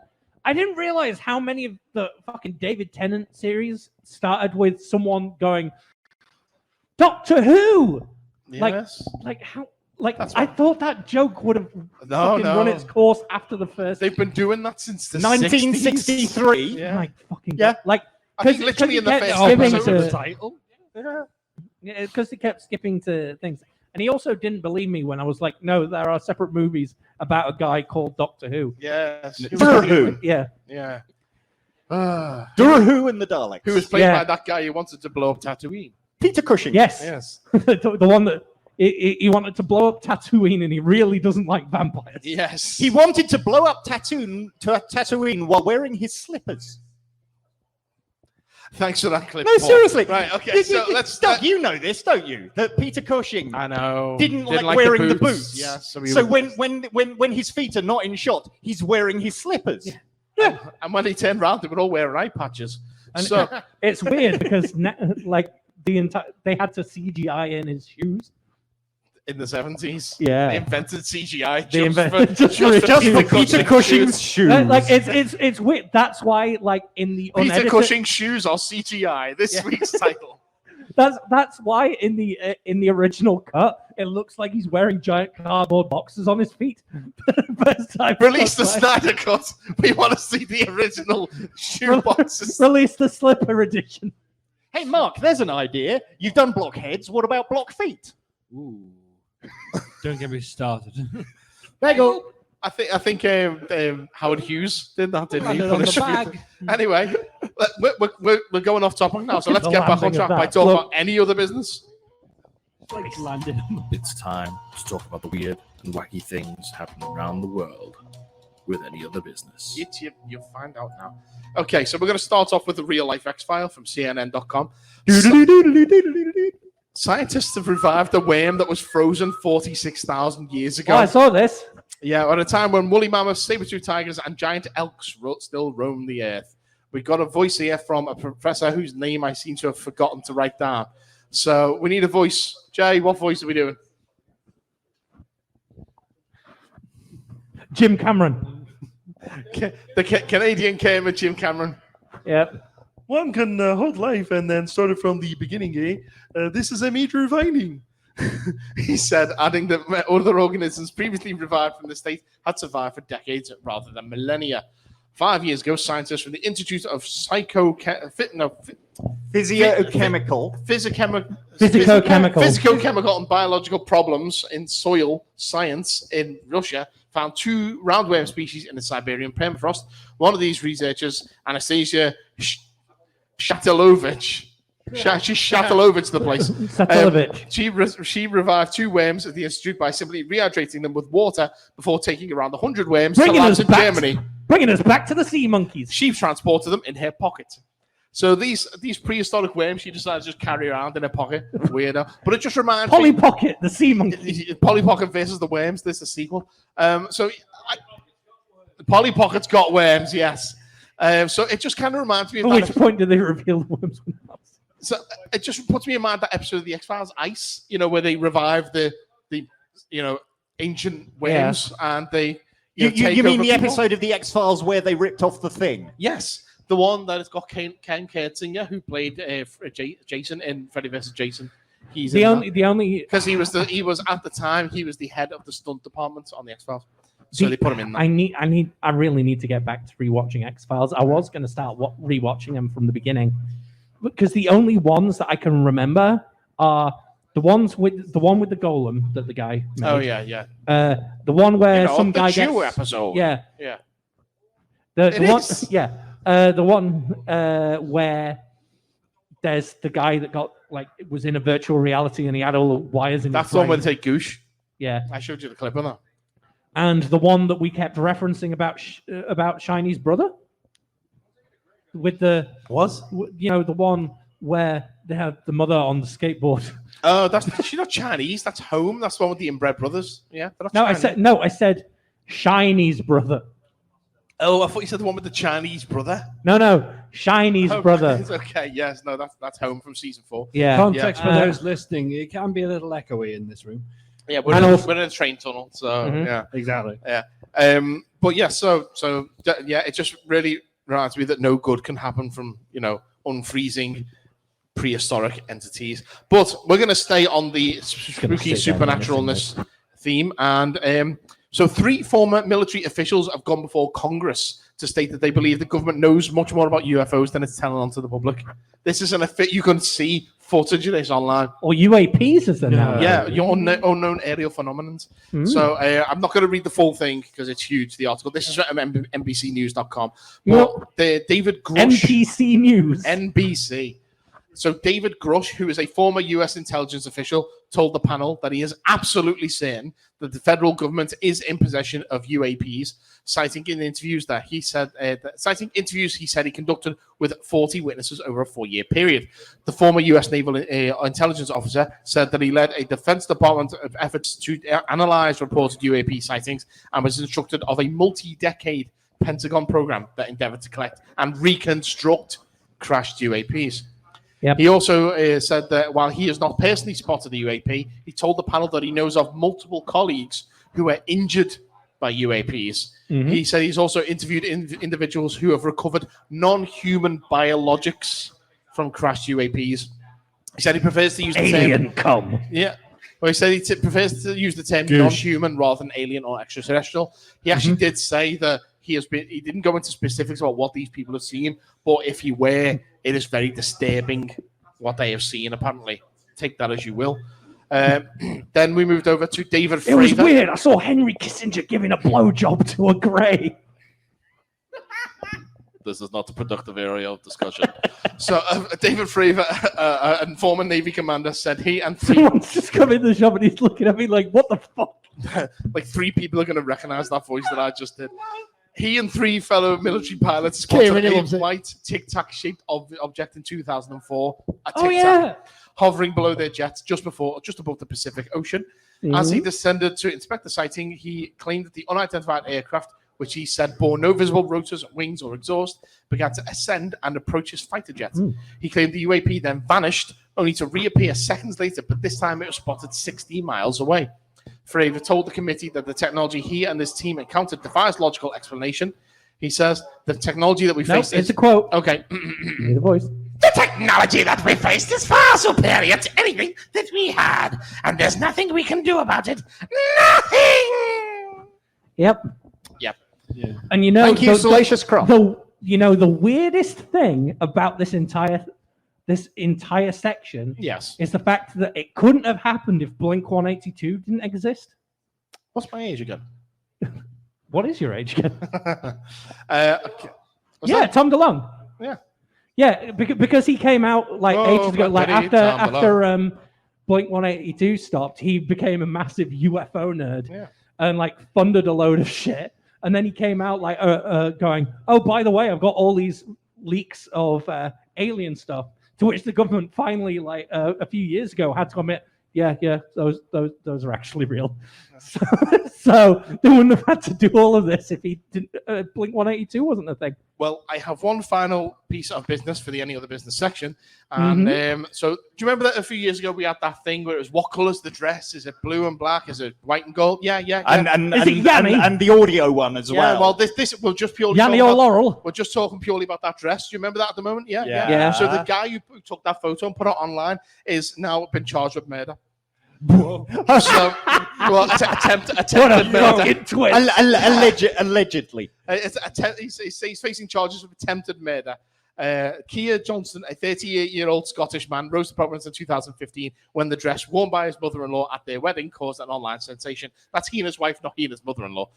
I didn't realize how many of the fucking David Tennant series started with someone going, Doctor Who. Yes. Like how? Like That's I thought that joke would have run its course after the first. They've been doing that since the 1963. 60s. Yeah. Like fucking Yeah. Like I think literally in the kept first skipping episode of the to- title. Yeah, because he kept skipping to things. And he also didn't believe me when I was like, no, there are separate movies about a guy called Doctor Who. Yes. Who? Yeah. Yeah. Who and the Daleks. Who was played Yeah. by that guy who wanted to blow up Tatooine. Peter Cushing. Yes. Yes. the one that he wanted to blow up Tatooine and he really doesn't like vampires. Yes. He wanted to blow up Tatooine while wearing his slippers. Thanks for that clip. No, Paul. seriously. Right, okay, so let's... Doug, you know this, don't you? That Peter Cushing I know. didn't like wearing the boots. Yeah, So when his feet are not in shot, he's wearing his slippers. Yeah. And when he turned around, they would all wear eye patches. And So it's weird because they had to CGI in his shoes. in the 70s, Yeah. they invented CGI. They just invented for, just just for for Peter Cushing's shoes. Like it's weird. That's why in the Peter unedited, Cushing shoes are CGI. This week's title. That's why in the original cut it looks like he's wearing giant cardboard boxes on his feet. Release the Snyder cut. We want to see the original shoe boxes. Release the slipper edition. Hey, Mark, there's an idea. You've done block heads. What about block feet? Ooh. Don't get me started. Bagel. I think Howard Hughes did that, didn't he? Landed on the bag. Anyway, we're going off topic now, so let's The get back on landing track of by that. talking Look. about any other business. Like landed. It's time to talk about the weird and wacky things happening around the world with any other business. You'll find out now. Okay, so we're going to start off with the real life X-File from CNN.com. Scientists have revived a worm that was frozen 46,000 years ago. Oh, I saw this. Yeah, at a time when woolly mammoths, saber-tooth tigers, and giant elks still roam the earth. We've got a voice here from a professor whose name I seem to have forgotten to write down. So we need a voice. Jay, what voice are we doing? Jim Cameron. The Canadian Kermit, Jim Cameron. Yep. One can hold life and then start it from the beginning, eh? This is a major finding. He said, adding that other organisms previously revived from the state had survived for decades rather than millennia. 5 years ago, scientists from the Institute of Physicochemical and Biological Problems in Soil Science in Russia found 2 roundworm species in the Siberian permafrost. One of these researchers, Anastasia Shatalovich, she's Shatalovich the place. She revived 2 worms at the institute by simply rehydrating them with water before taking around 100 worms to labs in Germany. Bringing us back to the sea monkeys. She transported them in her pocket. So these prehistoric worms she decided to just carry around in her pocket. Weirdo. But it just reminds Polly me... Pocket, the sea monkey. Polly Pocket versus the worms. This is a sequel. Polly Pocket's got worms, yes. So it just kind of reminds me of At which point did they reveal the worms? So it just puts me in mind that episode of the X-Files, Ice, where they revive the ancient worms and they You mean the people. episode of the X-Files where they ripped off the thing? Yes. The one that has got Ken Kurtzinger, who played Jason in Freddy vs. Jason. He's the only because he was at the time he was the head of the stunt department on the X-Files. So they put him in there. I really need to get back to rewatching X-Files. I was going to start rewatching them from the beginning, because the only ones that I can remember are the one with the golem that the guy made. Oh yeah. The one where some the guy Jew gets episode. Yeah. The one where there's the guy that was in a virtual reality and he had all the wires in. That's the one where they take Goosh. Yeah, I showed you the clip of that. And the one that we kept referencing about Shiny's brother, with the one where they have the mother on the skateboard. Oh, she's not Chinese. That's Home. That's the one with the inbred brothers. Yeah. I said Shiny's brother. Oh, I thought you said the one with the Chinese brother. No, Shiny's brother. Okay, yes, no, that's Home from season 4. Yeah. Context for those listening: it can be a little echoey in this room. Yeah, we're in a train tunnel, so yeah, exactly. Yeah, but yeah, so it just really reminds me that no good can happen from unfreezing prehistoric entities. But we're going to stay on the spooky supernaturalness theme, and so 3 former military officials have gone before Congress to state that they believe the government knows much more about UFOs than it's telling on to the public. This is you can see footage of this online. Or UAPs, as they're now. Yeah, unknown aerial phenomenon. So I'm not going to read the full thing because it's huge, the article. This is from NBCnews.com. David Grush. NBC News. NBC. So David Grush, who is a former U.S. intelligence official, told the panel that he is absolutely certain that the federal government is in possession of UAPs, citing interviews he said he conducted with 40 witnesses over a 4-year period. The former U.S. Naval intelligence officer said that he led a Defense Department of efforts to analyze reported UAP sightings and was instructed of a multi-decade Pentagon program that endeavored to collect and reconstruct crashed UAPs. Yep. He also said that while he has not personally spotted the UAP, he told the panel that he knows of multiple colleagues who were injured by UAPs. Mm-hmm. He said he's also interviewed individuals who have recovered non-human biologics from crashed UAPs. He said he prefers to use the alien cum. Yeah. Well, he said he prefers to use the term non-human rather than alien or extraterrestrial. He actually did say that he didn't go into specifics about what these people have seen, but if he were, it is very disturbing what they have seen, apparently. Take that as you will. Then we moved over to David Fravor. It was weird. I saw Henry Kissinger giving a blowjob to a grey. This is not the productive area of discussion. So David Fravor, a former Navy commander, said he and 3... Someone's just come in the shop and he's looking at me like, what the fuck? Like 3 people are going to recognize that voice that I just did. He and 3 fellow military pilots spotted a white tic-tac-shaped object in 2004. A tic-tac hovering below their jets just above the Pacific Ocean. Mm-hmm. As he descended to inspect the sighting, he claimed that the unidentified aircraft, which he said bore no visible rotors, wings, or exhaust, began to ascend and approach his fighter jet. He claimed the UAP then vanished, only to reappear seconds later, but this time it was spotted 16 miles away. Fravor told the committee that the technology he and his team encountered defies logical explanation. He says, the technology that we faced it's a quote. Okay. The voice. The technology that we faced is far superior to anything that we had, and there's nothing we can do about it. Nothing! Yep. Yeah. And thank you, Salacious Crop. The weirdest thing about this entire section is the fact that it couldn't have happened if Blink-182 didn't exist. What's my age again? What is your age again? Okay. Tom DeLonge. Yeah, because he came out ages ago. Like after Blink-182 stopped, he became a massive UFO nerd and funded a load of shit. And then he came out going, oh, by the way, I've got all these leaks of alien stuff. To which the government finally, like a few years ago, had to admit, yeah, those are actually real. So they wouldn't have had to do all of this if he didn't. Blink 182 wasn't a thing. Well, I have one final piece of business for the any other business section, and so do you remember that a few years ago we had that thing where it was what colour's the dress? Is it blue and black? Is it white and gold? Yeah. And the audio one as well. Yeah, well, this will just purely Yanni or Laurel. We're just talking purely about that dress. Do you remember that at the moment? Yeah. So the guy who took that photo and put it online is now been charged with murder. Attempted murder. Allegedly. He's facing charges of attempted murder. Keir Johnson, a 38-year-old Scottish man, rose to prominence in 2015 when the dress worn by his mother-in-law at their wedding caused an online sensation. That's Heena's wife, not Heena's mother-in-law.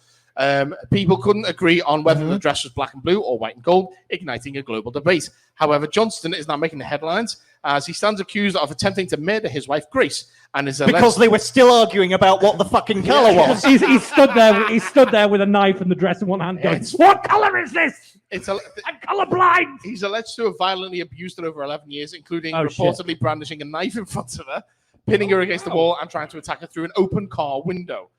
People couldn't agree on whether the dress was black and blue or white and gold, igniting a global debate. However, Johnston is now making the headlines as he stands accused of attempting to murder his wife, Grace, and is because they were still arguing about what the fucking colour was. He stood there. He stood there with a knife and the dress in one hand, going, "What colour is this? I'm colourblind." He's alleged to have violently abused her over 11 years, including reportedly brandishing a knife in front of her, pinning her against the wall, and trying to attack her through an open car window.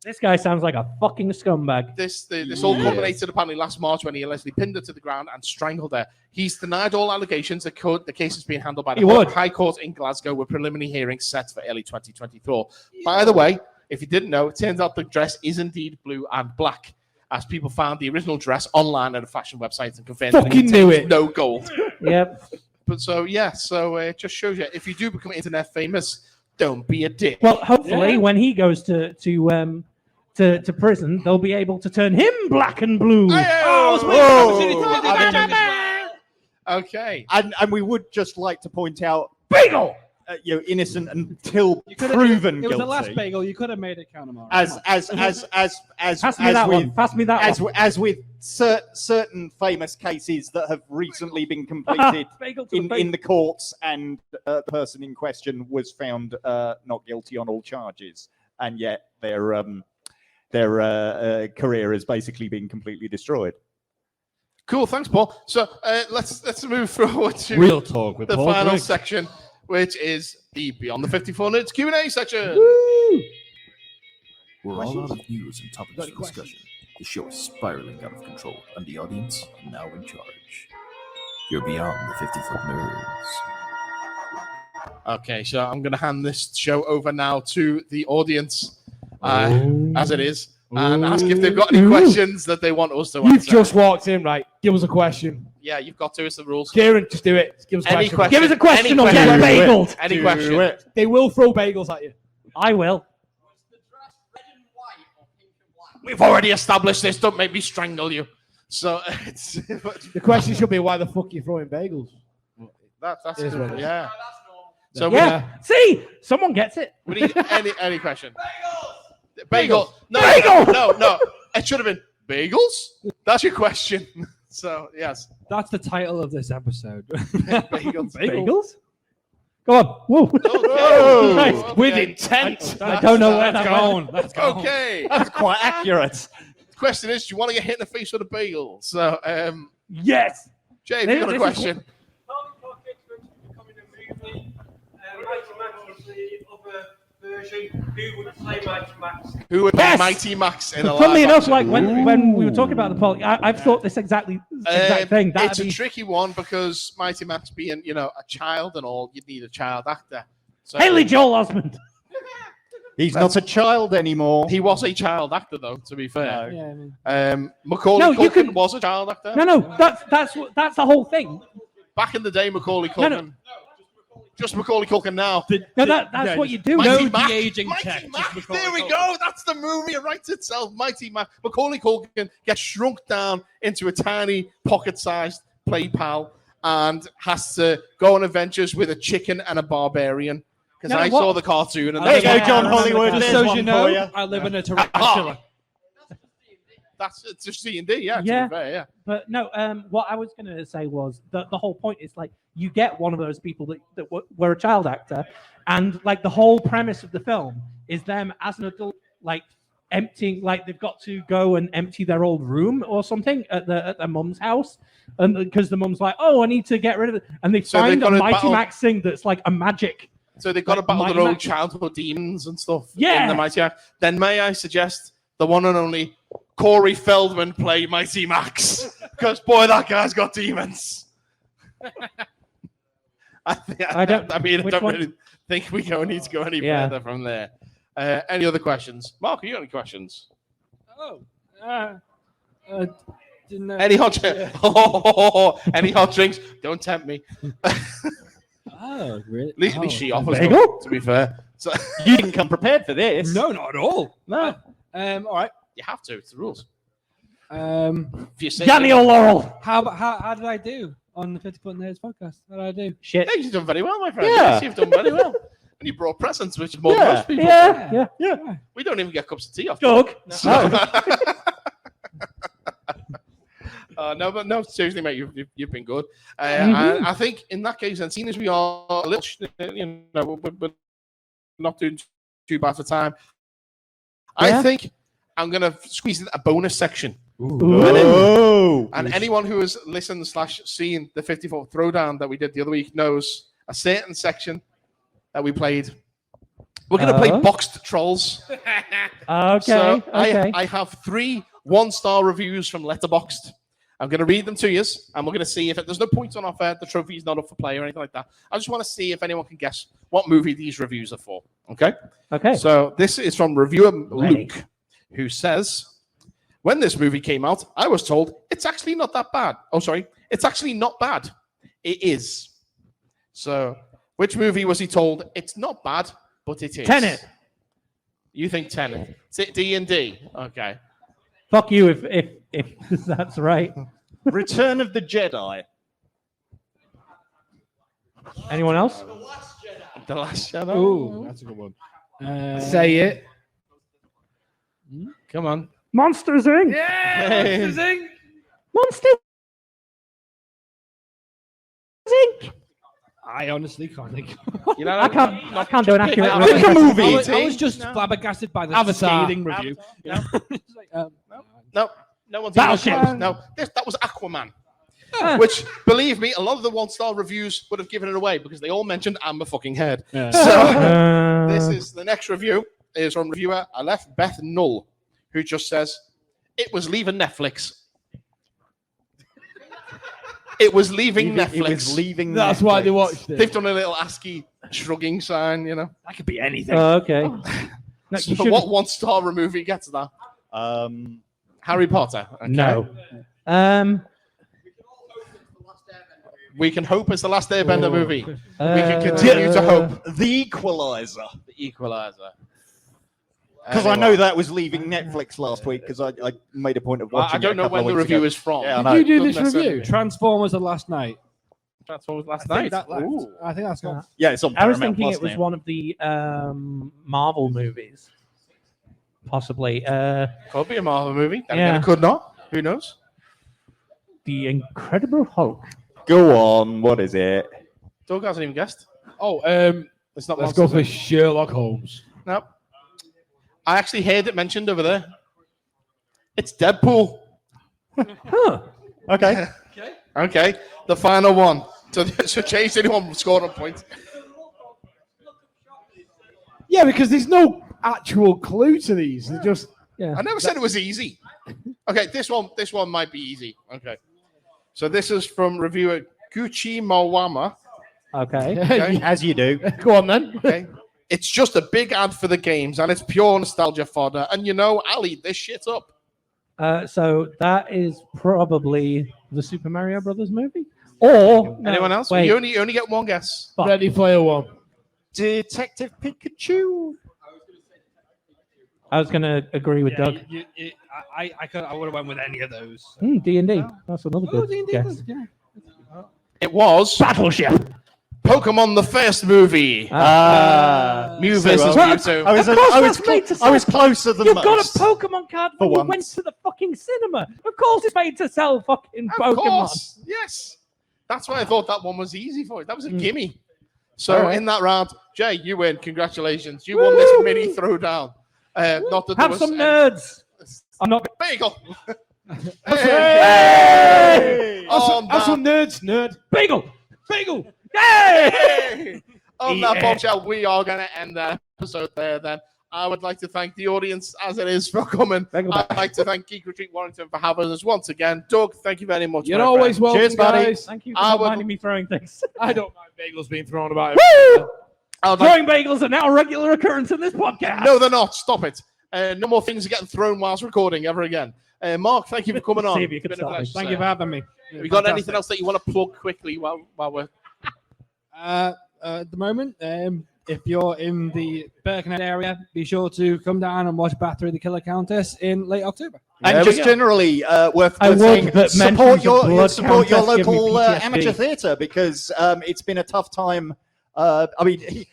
This guy sounds like a fucking scumbag. This all culminated apparently last March when he allegedly pinned her to the ground and strangled her. He's denied all allegations. The case is being handled by the High Court in Glasgow with preliminary hearings set for early 2024. By the way, if you didn't know, it turns out the dress is indeed blue and black, as people found the original dress online at a fashion website and confirmed it no gold. Yep. But so it just shows you, if you do become internet famous, don't be a dick. Well, hopefully when he goes to prison, they'll be able to turn him black and blue. Okay. And we would just like to point out, Bagel, innocent until proven guilty. It was the last Bagel. You could have made it count, Amara. As with certain famous cases that have recently been completed in the courts, and the person in question was found not guilty on all charges, and yet their career has basically been completely destroyed. Cool, thanks, Paul. So let's move forward to Real Talk with the Paul final Griggs. section, which is the Beyond the 54 Nerds Q&A section. We're all out of news and topics for discussion. The show is spiraling out of control, and the audience are now in charge. You're Beyond the 50-Foot Nerds. Okay, so I'm going to hand this show over now to the audience, as it is, and ask if they've got any questions that they want us to answer. You've just walked in, right? Give us a question. Yeah, you've got to. It's the rules. Kieran, just do it. Give us a question. Give us a question or get bageled. Any question. They will throw bagels at you. I will. We've already established this. Don't make me strangle you. So the question should be, why the fuck are you throwing bagels? That's It is what it is. yeah. So See, someone gets it. we need any question. Bagel. No. It should have been bagels. That's your question. So yes, That's the title of this episode. Bagels? Go on. Whoa. Okay. Nice. Okay. With intent. I don't know where That's that gone. went. That's gone. Okay. That's quite accurate. Question is, do you want to get hit in the face with a bagel? So Yes. Jay, have you got a question? Who would play Mighty Max in a live Funnily enough, action? like when we were talking about the poll, I've thought this exact thing. It's a tricky one because Mighty Max being, a child and all, you'd need a child actor. So, Haley Joel Osment. He's not a child anymore. He was a child actor, though. To be fair, No. Macaulay Culkin was a child actor. No, that's the whole thing. Back in the day, Macaulay Culkin. No. Just Macaulay Culkin now. That's what you do. Mighty No Mac. de-aging Mighty tech, Mac. just Macaulay There we Culkin. go. That's the movie. It writes itself. Mighty Mac. Macaulay Culkin gets shrunk down into a tiny pocket-sized play pal and has to go on adventures with a chicken and a barbarian. Because I saw the cartoon. And There you go, John Hollywood. Just There's so one you for know, you. I live in a tarantula. That's just C&D, yeah. To Yeah. be fair, yeah. But no, what I was going to say was that the whole point is like you get one of those people that were a child actor, and like the whole premise of the film is them as an adult, like emptying, like they've got to go and empty their old room or something at their mum's house, and because the mum's like, oh, I need to get rid of it, and they find a Mighty Max thing that's like a magic. So they've got to battle their own childhood demons and stuff. Yeah. In the Mighty Max. Then may I suggest the one and only Corey Feldman play Mighty Max, because boy, that guy's got demons. I don't really think we need to go any further from there. Any other questions? Mark, have you got any questions? Didn't know. Any hot any hot drinks? Don't tempt me. Oh, really? At least she offers them, to be fair. So you didn't come prepared for this. No, not at all. No. All right. You have to. It's the rules. If you say Daniel Laurel. How did I do on the 50 Foot Nerds podcast? How did I do? Shit. Yeah, you've done very well, my friend. Yeah. Yes, you've done very well. And you brought presents, which is more than most people. Yeah. We don't even get cups of tea off. Doug. No, seriously, mate, you've been good. And I think in that case, and seeing as we are a little, we're not doing too bad for time, I think I'm going to squeeze in a bonus section. And anyone who has listened / seen the 54th Throwdown that we did the other week knows a certain section that we played. We're going to play Boxed Trolls. Okay. So I have 3 1-star reviews from Letterboxd. I'm going to read them to you, and we're going to see if there's no point on offer. The trophy is not up for play or anything like that. I just want to see if anyone can guess what movie these reviews are for. Okay. So this is from reviewer Luke, who says, when this movie came out, I was told it's actually not that bad. Oh, sorry. It's actually not bad. It is. So which movie was he told it's not bad, but it is? Tenet. You think Tenet? D&D. Okay. Fuck you if that's right. Return of the Jedi. Anyone else? The Last Jedi. Ooh, that's a good one. Say it. Come on. Monsters Inc. Yeah, Monsters Inc. Monsters Inc. I honestly can't think. I can't do an accurate Pick a movie. I was just flabbergasted by the Avatar. scathing review. No one's Battleship. No, that was Aquaman. Which, believe me, a lot of the 1-star reviews would have given it away because they all mentioned Amber fucking Heard. Yeah. So this is the next review is from reviewer Aleph Beth Null, who just says, it was leaving Netflix. It was leaving Netflix. It was leaving That's Netflix. why they watched it. They've done a little ASCII shrugging sign, you know. That could be anything. Okay. No, So what 1-star movie gets that? Harry Potter. Okay. No. We can hope it's the Last Airbender movie. We can continue to hope. The Equalizer. The Equalizer. Because I know that was leaving Netflix last week because I made a point of watching I don't it know when the review is from. Yeah, Did you do this review? Transformers the last night. Transformers Last I think Night. I think that's gone. Yeah, it's on I was Paramount thinking Plus it was now. one of the Marvel movies. Possibly. Could be a Marvel movie. Then Yeah. again, it could not. Who knows? The Incredible Hulk. Go on, what is it? Doug hasn't even guessed. Oh, It's not let's go Monsters, for is it? Sherlock Holmes. Nope. I actually heard it mentioned over there. It's Deadpool. Huh. Okay. Okay. The final one. So change anyone scored on points. Yeah, because there's no actual clue to these. They're just I never said it was easy. Okay, this one might be easy. Okay. So this is from reviewer Gucci Mawama. Okay. Okay. As you do. Go on then. Okay. It's just a big ad for the games and it's pure nostalgia fodder. And I'll eat this shit up. So that is probably the Super Mario Brothers movie. Or Anyone else? Wait. You only get one guess. Fuck. Ready Player One. Detective Pikachu. I was going to agree with Doug. I would have went with any of those. D&D. That's another Oh, good D&D guess. was, yeah. It was Battleship. Pokemon the first movie. Mew versus What? Mewtwo. I was closer than You've most. got a Pokemon card For when you once. went to the fucking cinema. Of course it's made to sell fucking Of Pokemon. course. Yes. That's why I thought that one was easy for you. That was a gimme. So All right. in that round, Jay, you win. Congratulations. You won this mini throwdown. Not that Have some nerds. I'm not. Bagel. Hey! On Have some nerds, nerd. Bagel. Yay! On that bombshell, we are going to end that episode there then. I would like to thank the audience as it is for coming. I'd like to thank Geek Retreat Warrington for having us once again. Doug, thank you very much. You're always welcome, Cheers, buddy. guys. Thank you for not minding me throwing things. I don't mind bagels being thrown about. Woo! Throwing bagels are now a regular occurrence in this podcast. No, they're not. Stop it. No more things are getting thrown whilst recording ever again. Mark, thank you for coming on. See if you can stop me. Thank you for having me. Have you got anything else that you want to plug quickly while we're... At the moment, if you're in the Birkenhead area, be sure to come down and watch Battery the Killer Countess in late October. And just generally worth saying, support your local amateur theatre, because it's been a tough time. I mean,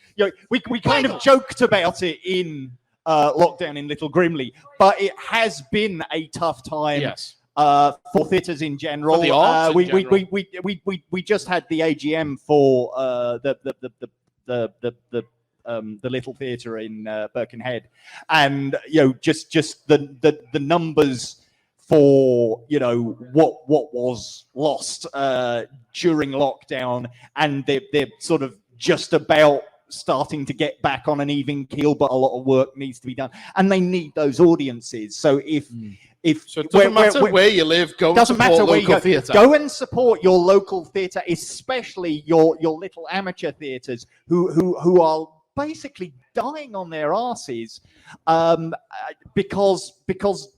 we kind of joked about it in lockdown in Little Grimley, but it has been a tough time. Yes. For theatres in general. For the arts in general. We just had the AGM for the Little Theatre in Birkenhead, and just the numbers for what was lost during lockdown, and they're sort of just about starting to get back on an even keel, but a lot of work needs to be done, and they need those audiences. So if so it doesn't matter where you live, go and support local theatre. Go and support your local theatre, especially your little amateur theatres who are basically dying on their asses because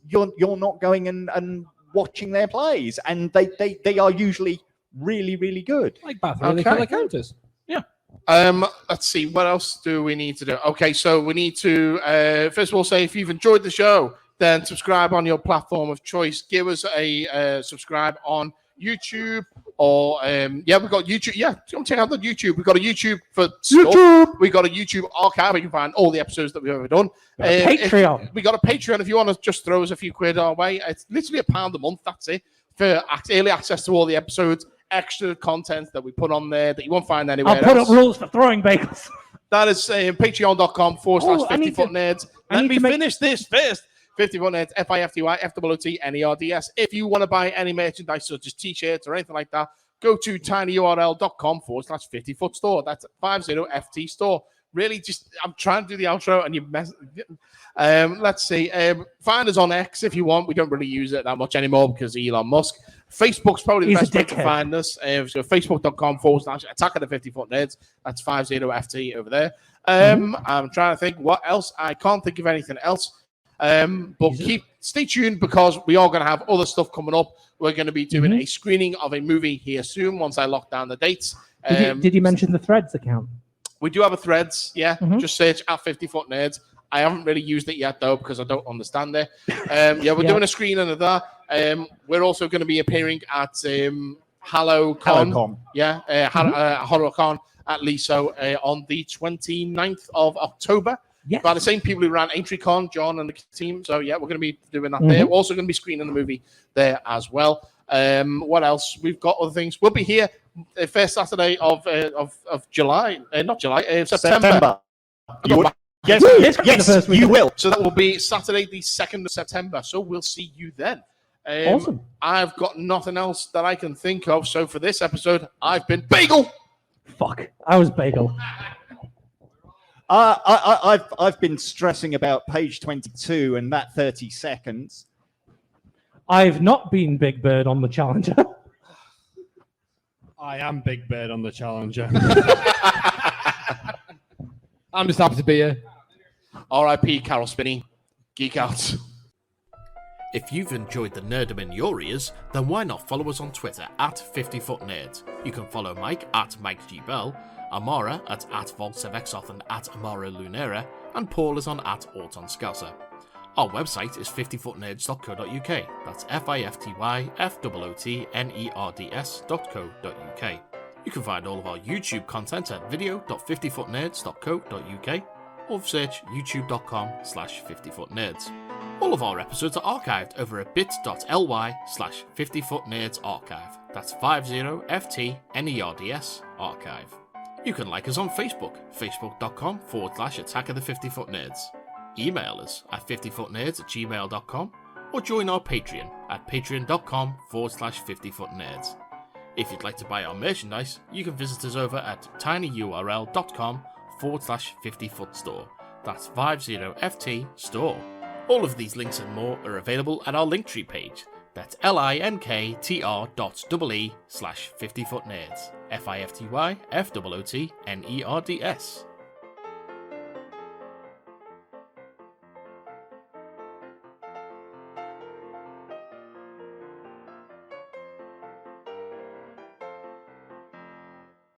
you're not going and watching their plays, and they are usually really, really good. Like Battery the Killer Countess. Yeah. Let's see, what else do we need to do? Okay, so we need to first of all say, if you've enjoyed the show, then subscribe on your platform of choice. Give us a subscribe on YouTube, or we've got YouTube. Yeah, come check out the YouTube. We've got a YouTube for stuff. We've got a YouTube archive where you can find all the episodes that we've ever done. Patreon. We got a Patreon if you want to just throw us a few quid our way. It's literally £1 a month. That's it, for early access to all the episodes, extra content that we put on there that you won't find anywhere else. I'll put up rules for throwing bagels. That is patreon.com/50footnerds. Let me finish this first. 50 Foot Nerds, FIFTY, If you want to buy any merchandise such as t-shirts or anything like that, go to tinyurl.com/50foot store. That's 50FT store. Really, I'm trying to do the outro and you mess. Let's see. Find us on X if you want. We don't really use it that much anymore because of Elon Musk. Facebook's probably the best way to find us. So facebook.com/Attack of the 50 Foot Nerds. That's 50FT over there. I'm trying to think what else. I can't think of anything else. But stay tuned, because we are going to have other stuff coming up. We're going to be doing a screening of a movie here soon once I lock down the dates. Did you mention the Threads account? We do have a Threads, yeah. Just search at 50 Foot Nerds. I haven't really used it yet, though, because I don't understand it. We're doing a screening of that. We're also going to be appearing at HalloCon. Yeah, HalloCon at Liso on the 29th of October. Yes. By the same people who ran EntryCon, John and the team. So, yeah, we're going to be doing that there. We're also going to be screening the movie there as well. What else? We've got other things. We'll be here first Saturday of July. Not July, September. Yes, you will. So that will be Saturday, the 2nd of September. So we'll see you then. Awesome. I've got nothing else that I can think of. So for this episode, I've been Bagel. Fuck. I was Bagel. I've been stressing about page 22 and that 30 seconds. I've not been Big Bird on the Challenger. I am Big Bird on the Challenger. I'm just happy to be here. R.I.P. Carol Spinney. Geek out. If you've enjoyed the nerdom in your ears, then why not follow us on Twitter at 50footnerds. You can follow Mike at Mike G. Bell, Amara at Voltsevexoth and at Amara Lunera, and Paul is on at Auton Scouser. Our website is 50footnerds.co.uk. That's FIFTYFOOTNERDS.co.uk. You can find all of our YouTube content at video.50footnerds.co.uk or search youtube.com/50footnerds. All of our episodes are archived over at bit.ly/50footnerdsarchive. That's 50FTNERDS archive. You can like us on Facebook, facebook.com/Attack of the 50 Foot Nerds. email us at 50footnerds@gmail.com, or join our Patreon at patreon.com/50footnerds. If you'd like to buy our merchandise, you can visit us over at tinyurl.com/50footstore. That's 50FT store. All of these links and more are available at our Linktree page. That's linktr.ee/50footnerds. FIFTYFOOTNERDS.